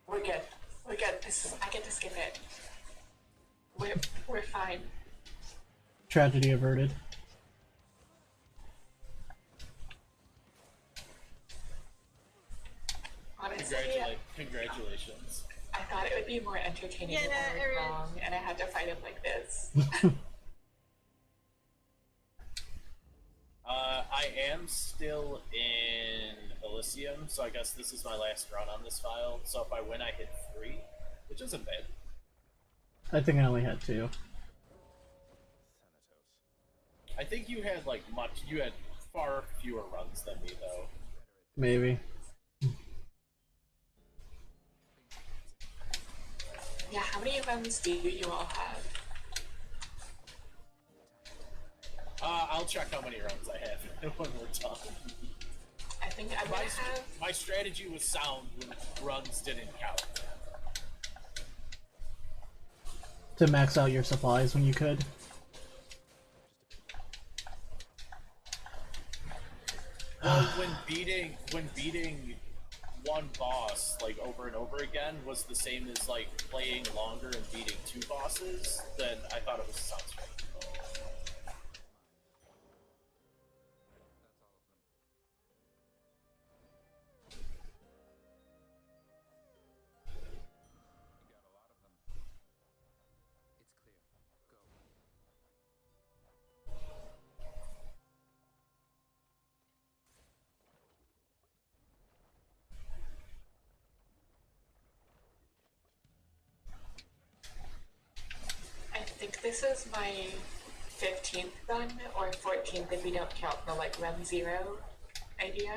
Speaker 6: We're good. We're good. I get to skip it. We're fine.
Speaker 4: Tragedy averted.
Speaker 6: Honestly,
Speaker 5: Congratulations.
Speaker 6: I thought it would be more entertaining if I
Speaker 3: Eris.
Speaker 6: were wrong and I had to fight him like this.
Speaker 5: I am still in Elysium, so I guess this is my last run on this file. So if I win, I hit 3, which isn't bad.
Speaker 4: I think I only had 2.
Speaker 7: Thanatos.
Speaker 5: I think you had you had far fewer runs than me, though.
Speaker 4: Maybe.
Speaker 6: Yeah, how many runs do you all have?
Speaker 5: I'll check how many runs I have when we're done.
Speaker 6: I think I might have.
Speaker 5: My strategy was sound when runs didn't count.
Speaker 4: to max out your supplies when you could.
Speaker 5: Well, when beating one boss like over and over again was the same as like playing longer and beating two bosses, then I thought it was sounds right.
Speaker 6: I think this is my 15th run, or 14th if we don't count the like run zero idea.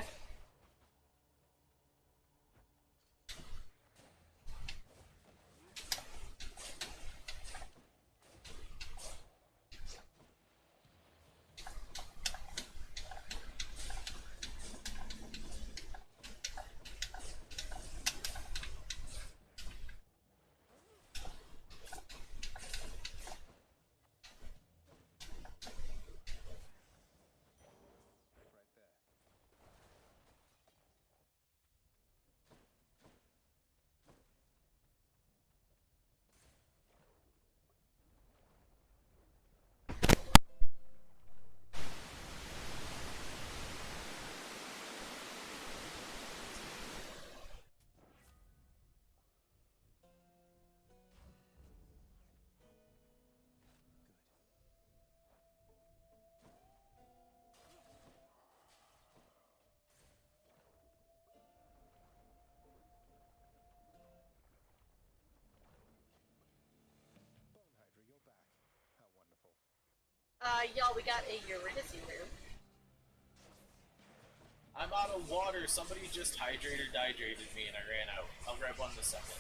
Speaker 3: Y'all, we got a Eurydice room.
Speaker 5: I'm out of water. Somebody just hydrated, dehydrated me, and I ran out. I'll grab one in a second.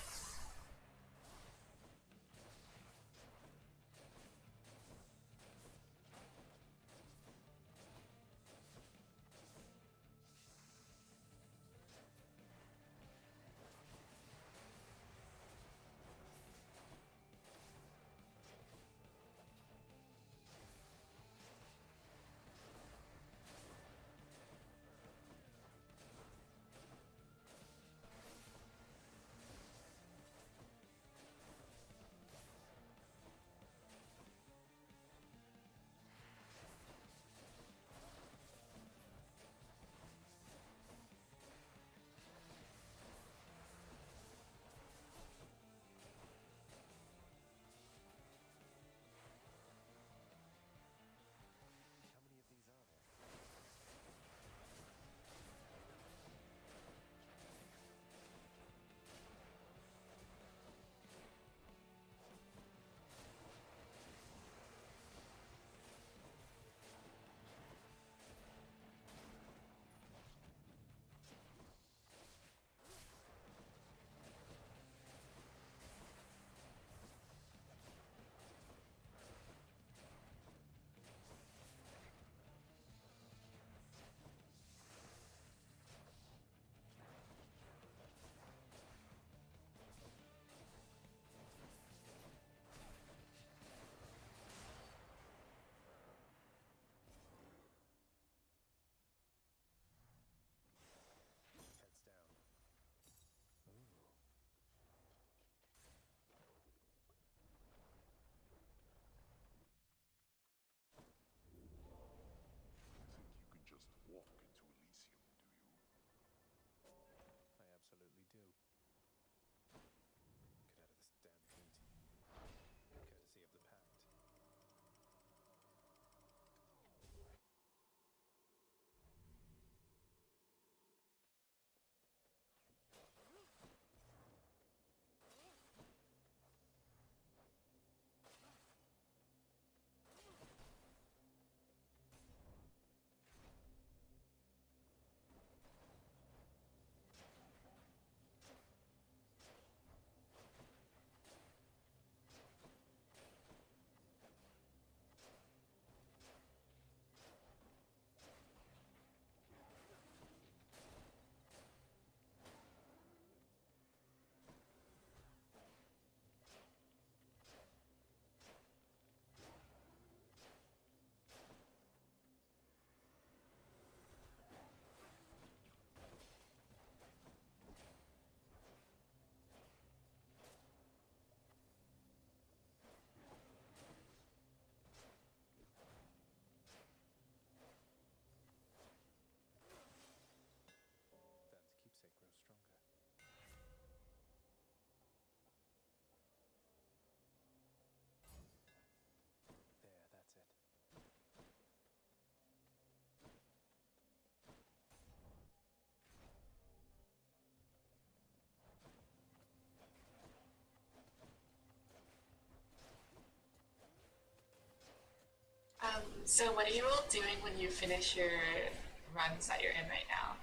Speaker 6: So what are you all doing when you finish your runs that you're in right now?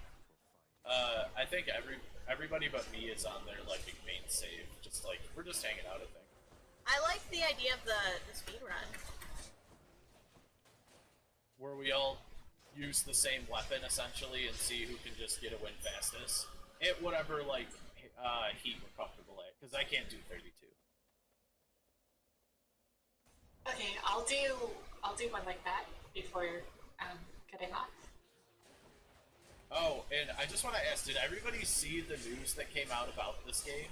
Speaker 5: I think everybody but me is on their like main save. Just like we're just hanging out. I think.
Speaker 3: I like the idea of the speed run.
Speaker 5: Where we all use the same weapon essentially and see who can just get a win fastest at whatever like heat we're comfortable at. Because I can't do 32.
Speaker 6: Okay, I'll do one like that before getting off.
Speaker 5: Oh, and I just want to ask: did everybody see the news that came out about this game?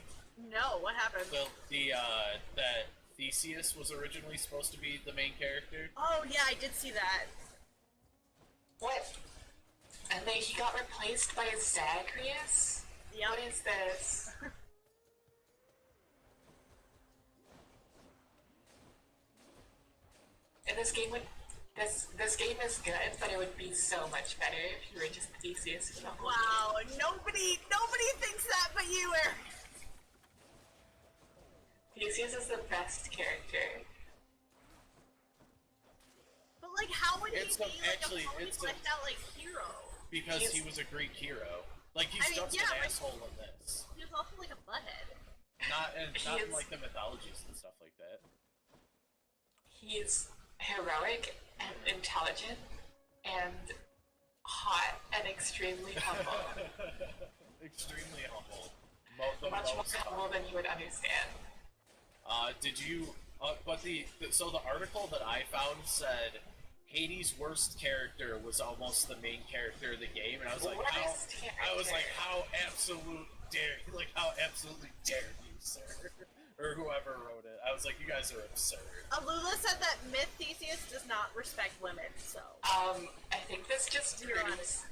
Speaker 3: No, what happened?
Speaker 5: That Theseus was originally supposed to be the main character.
Speaker 3: Oh yeah, I did see that.
Speaker 6: What? And then he got replaced by Zagreus?
Speaker 3: Yep.
Speaker 6: What is this? And this game would this game is good, but it would be so much better if you were just Theseus for the whole
Speaker 3: Wow, nobody thinks that but you, Eris.
Speaker 6: Theseus is the best character.
Speaker 3: But like, how would he
Speaker 5: It's
Speaker 3: be
Speaker 5: actually
Speaker 3: like a fully fleshed out like hero?
Speaker 5: because he was a Greek hero. Like he's just an asshole in this.
Speaker 3: He was also like a butthead.
Speaker 5: Not in like the mythologies and stuff like that.
Speaker 6: He's heroic and intelligent and hot and extremely humble.
Speaker 5: Extremely humble.
Speaker 6: Much more humble than you would understand.
Speaker 5: Did you? So the article that I found said Hades' worst character was almost the main character of the game, and I was like, how absolutely dare you, sir, or whoever wrote it. I was like, you guys are absurd.
Speaker 3: Alula said that Myth Theseus does not respect women, so.
Speaker 6: I think this just proves.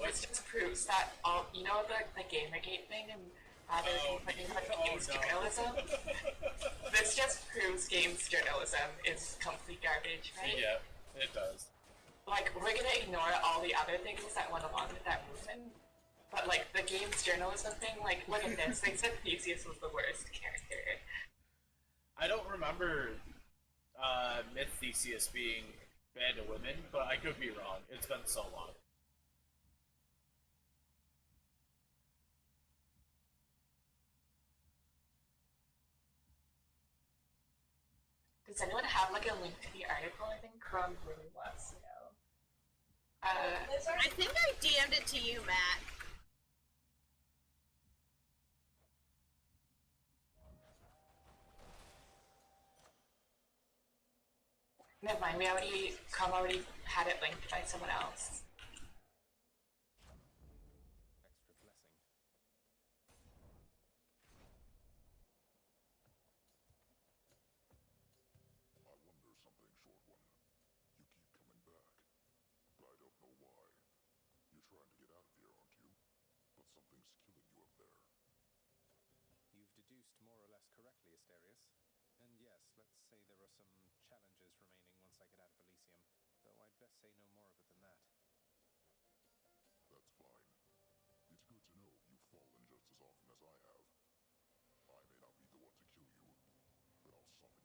Speaker 6: This just proves that all the Gamergate thing and rather than putting about games journalism. This just proves games journalism is complete garbage, right?
Speaker 5: Yeah, it does.
Speaker 6: Like, we're gonna ignore all the other things that went along with that movement, but like the games journalism thing, like look at this. They said Theseus was the worst character.
Speaker 5: I don't remember Myth Theseus being bad to women, but I could be wrong. It's been so long.
Speaker 6: Does anyone have like a link to the article? I think Chrome really wants to know.
Speaker 3: I think I DM'd it to you, Matt.
Speaker 6: Never mind, Chrome already had it linked by someone else.
Speaker 7: You've deduced more or less correctly, Asterius. And yes, let's say there are some challenges remaining once I get out of Elysium, though I'd best say no more of it than that.
Speaker 1: That's fine. It's good to know you've fallen just as often as I have. I may not be the one to kill you, but I'll soften you up for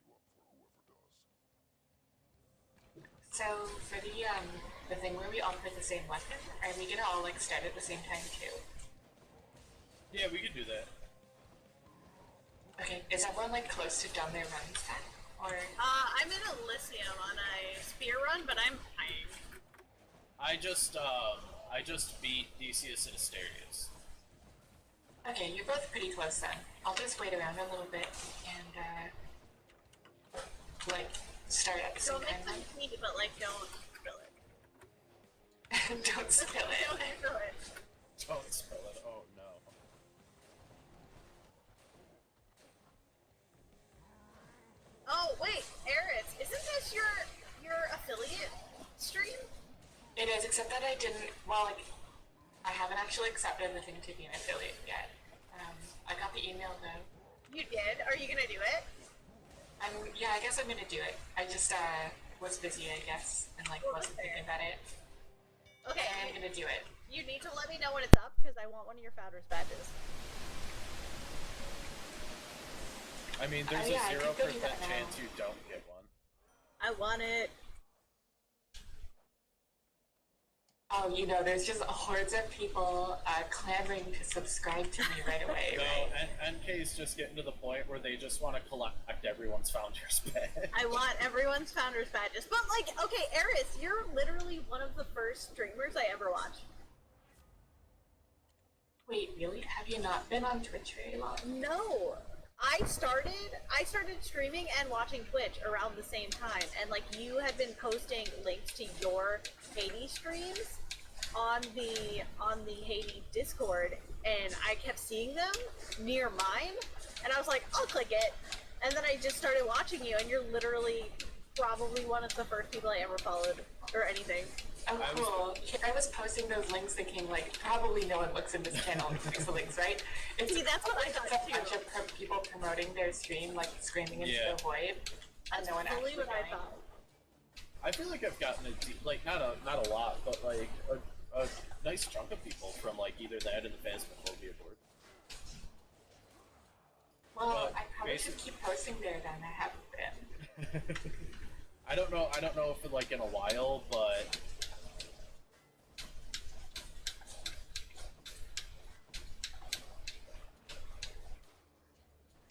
Speaker 1: whoever does.
Speaker 6: So for the thing where we all put the same weapon, are we gonna all like start at the same time too?
Speaker 5: Yeah, we could do that.
Speaker 6: Okay, is everyone like close to done their runs then? Or
Speaker 3: I'm in Elysium on a spear run, but I'm dying.
Speaker 5: I just beat Theseus and Asterius.
Speaker 6: okay, you're both pretty close then. I'll just wait around a little bit and like start at the same
Speaker 3: Don't
Speaker 6: time.
Speaker 3: make some tea, but like don't spill it.
Speaker 6: Don't spill it.
Speaker 3: Don't spill it.
Speaker 5: Don't spill it. Oh no.
Speaker 3: Oh wait, Eris, isn't this your affiliate stream?
Speaker 6: It is, except that I didn't. Well, like I haven't actually accepted the thing to be an affiliate yet. I got the email though.
Speaker 3: You did? Are you gonna do it?
Speaker 6: Yeah, I guess I'm gonna do it. I just was busy, I guess, and like wasn't thinking about it.
Speaker 3: Okay.
Speaker 6: And I'm gonna do it.
Speaker 3: You need to let me know when it's up because I want one of your founders badges.
Speaker 5: I mean, there's
Speaker 6: yeah,
Speaker 5: a
Speaker 6: I could go do
Speaker 5: 0%
Speaker 6: that now.
Speaker 5: chance you don't get one.
Speaker 3: I want it.
Speaker 6: Oh, there's just hordes of people clamoring to subscribe to me right away,
Speaker 5: No,
Speaker 6: right?
Speaker 5: NK's just getting to the point where they just want to collect everyone's Founders badge.
Speaker 3: I want everyone's Founders badges. But, okay, Eris, you're literally one of the first streamers I ever watched.
Speaker 6: Wait, really? Have you not been on Twitch very long?
Speaker 3: No. I started streaming and watching Twitch around the same time, and you had been posting links to your Hades streams on the Hades Discord, and I kept seeing them near mine, and I was like, I'll click it, and then I just started watching you, and you're literally probably one of the first people I ever followed or anything.
Speaker 6: Oh, cool. I was posting those links thinking, probably no one looks in this channel and clicks the links, right?
Speaker 3: See, that's what I thought
Speaker 6: too.
Speaker 3: too.
Speaker 6: A bunch of people promoting their stream, screaming into the void, and no one
Speaker 3: Totally
Speaker 6: actually
Speaker 3: what I thought.
Speaker 5: I feel like I've gotten not a lot, but a nice chunk of people from either that or the Phasmophobia board.
Speaker 6: Well, I probably should keep posting there then. I haven't been.
Speaker 5: I don't know if in a while, but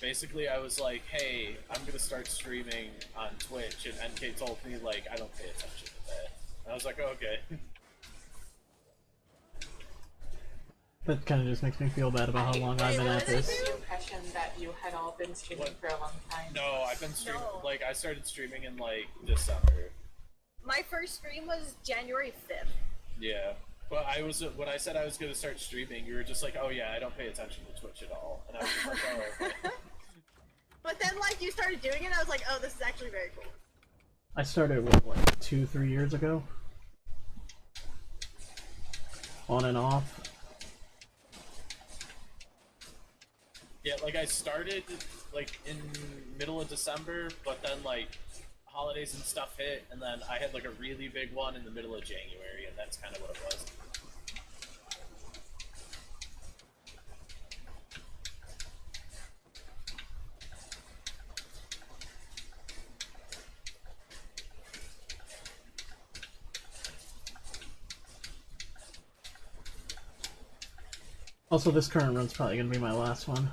Speaker 5: basically I was like, hey, I'm gonna start streaming on Twitch, and NK told me I don't pay attention to that. And I was like, oh, okay.
Speaker 4: That kind of just makes me feel bad about how long I've been at this.
Speaker 6: I had the impression that you had all been streaming for a long time.
Speaker 5: No, I've been streaming. I started streaming in December.
Speaker 3: My first stream was January 5th.
Speaker 5: Yeah, but when I said I was gonna start streaming, you were just like, oh yeah, I don't pay attention to Twitch at all, and I was just like, oh. Okay.
Speaker 3: But then you started doing it, and I was like, oh, this is actually very cool.
Speaker 4: I started 2-3 years ago, on and off.
Speaker 5: Yeah, I started in middle of December, but then holidays and stuff hit, and then I had a really big one in the middle of January, and that's kind of what it was.
Speaker 4: Also, this current run's probably gonna be my last one.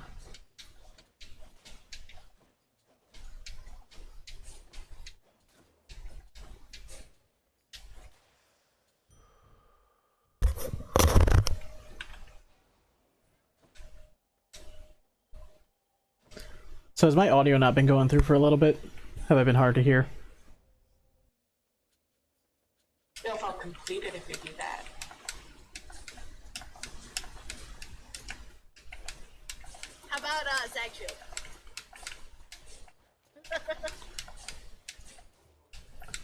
Speaker 4: So has my audio not been going through for a little bit? Have I been hard to hear?
Speaker 6: It'll feel completed if we do that.
Speaker 3: How about Zag Shield?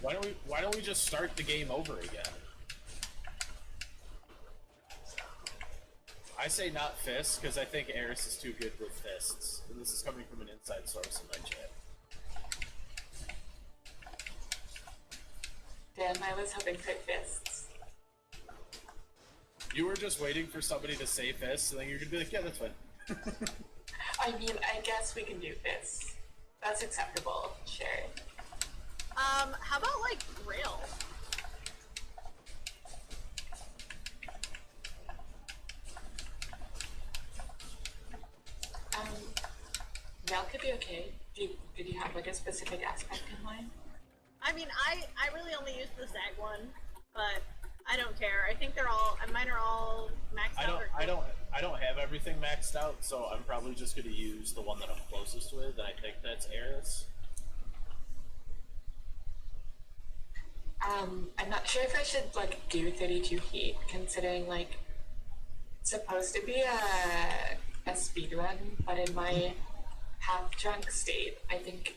Speaker 5: Why don't we just start the game over again? I say not fists, because I think Eris is too good with fists. And this is coming from an inside source in my chat.
Speaker 6: Damn, I was hoping for fists.
Speaker 5: You were just waiting for somebody to say fists, and then you're gonna be like, yeah, that's fine.
Speaker 6: I mean, I guess we can do fists. That's acceptable, sure.
Speaker 3: How about grill?
Speaker 6: That could be okay. Did you have a specific aspect in mind?
Speaker 3: I mean, I really only use the Zag one, but I don't care. I think mine are all maxed out.
Speaker 5: I don't have everything maxed out, so I'm probably just gonna use the one that I'm closest with, and I think that's Eris.
Speaker 6: I'm not sure if I should do 32 heat, considering it's supposed to be a speed run, but in my half-drunk state, I think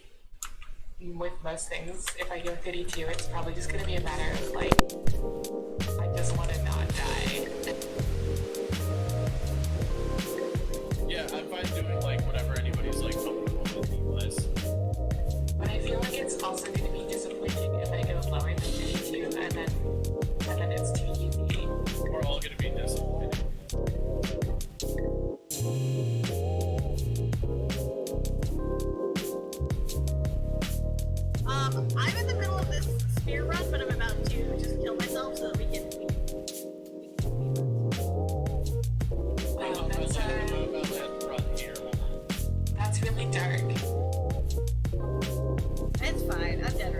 Speaker 6: with most things, if I go 32, it's probably just gonna be a matter of I just want to not die.
Speaker 5: Yeah, I'm fine doing whatever anybody's comfortable with heat-wise.
Speaker 6: But I feel like it's also gonna be disappointing if I go lower than 32 and then it's too easy.
Speaker 5: We're all gonna be disappointed.
Speaker 3: I'm in the middle of this spear run, but I'm about to just kill myself so that we can
Speaker 6: dark.
Speaker 3: It's fine. I'm dead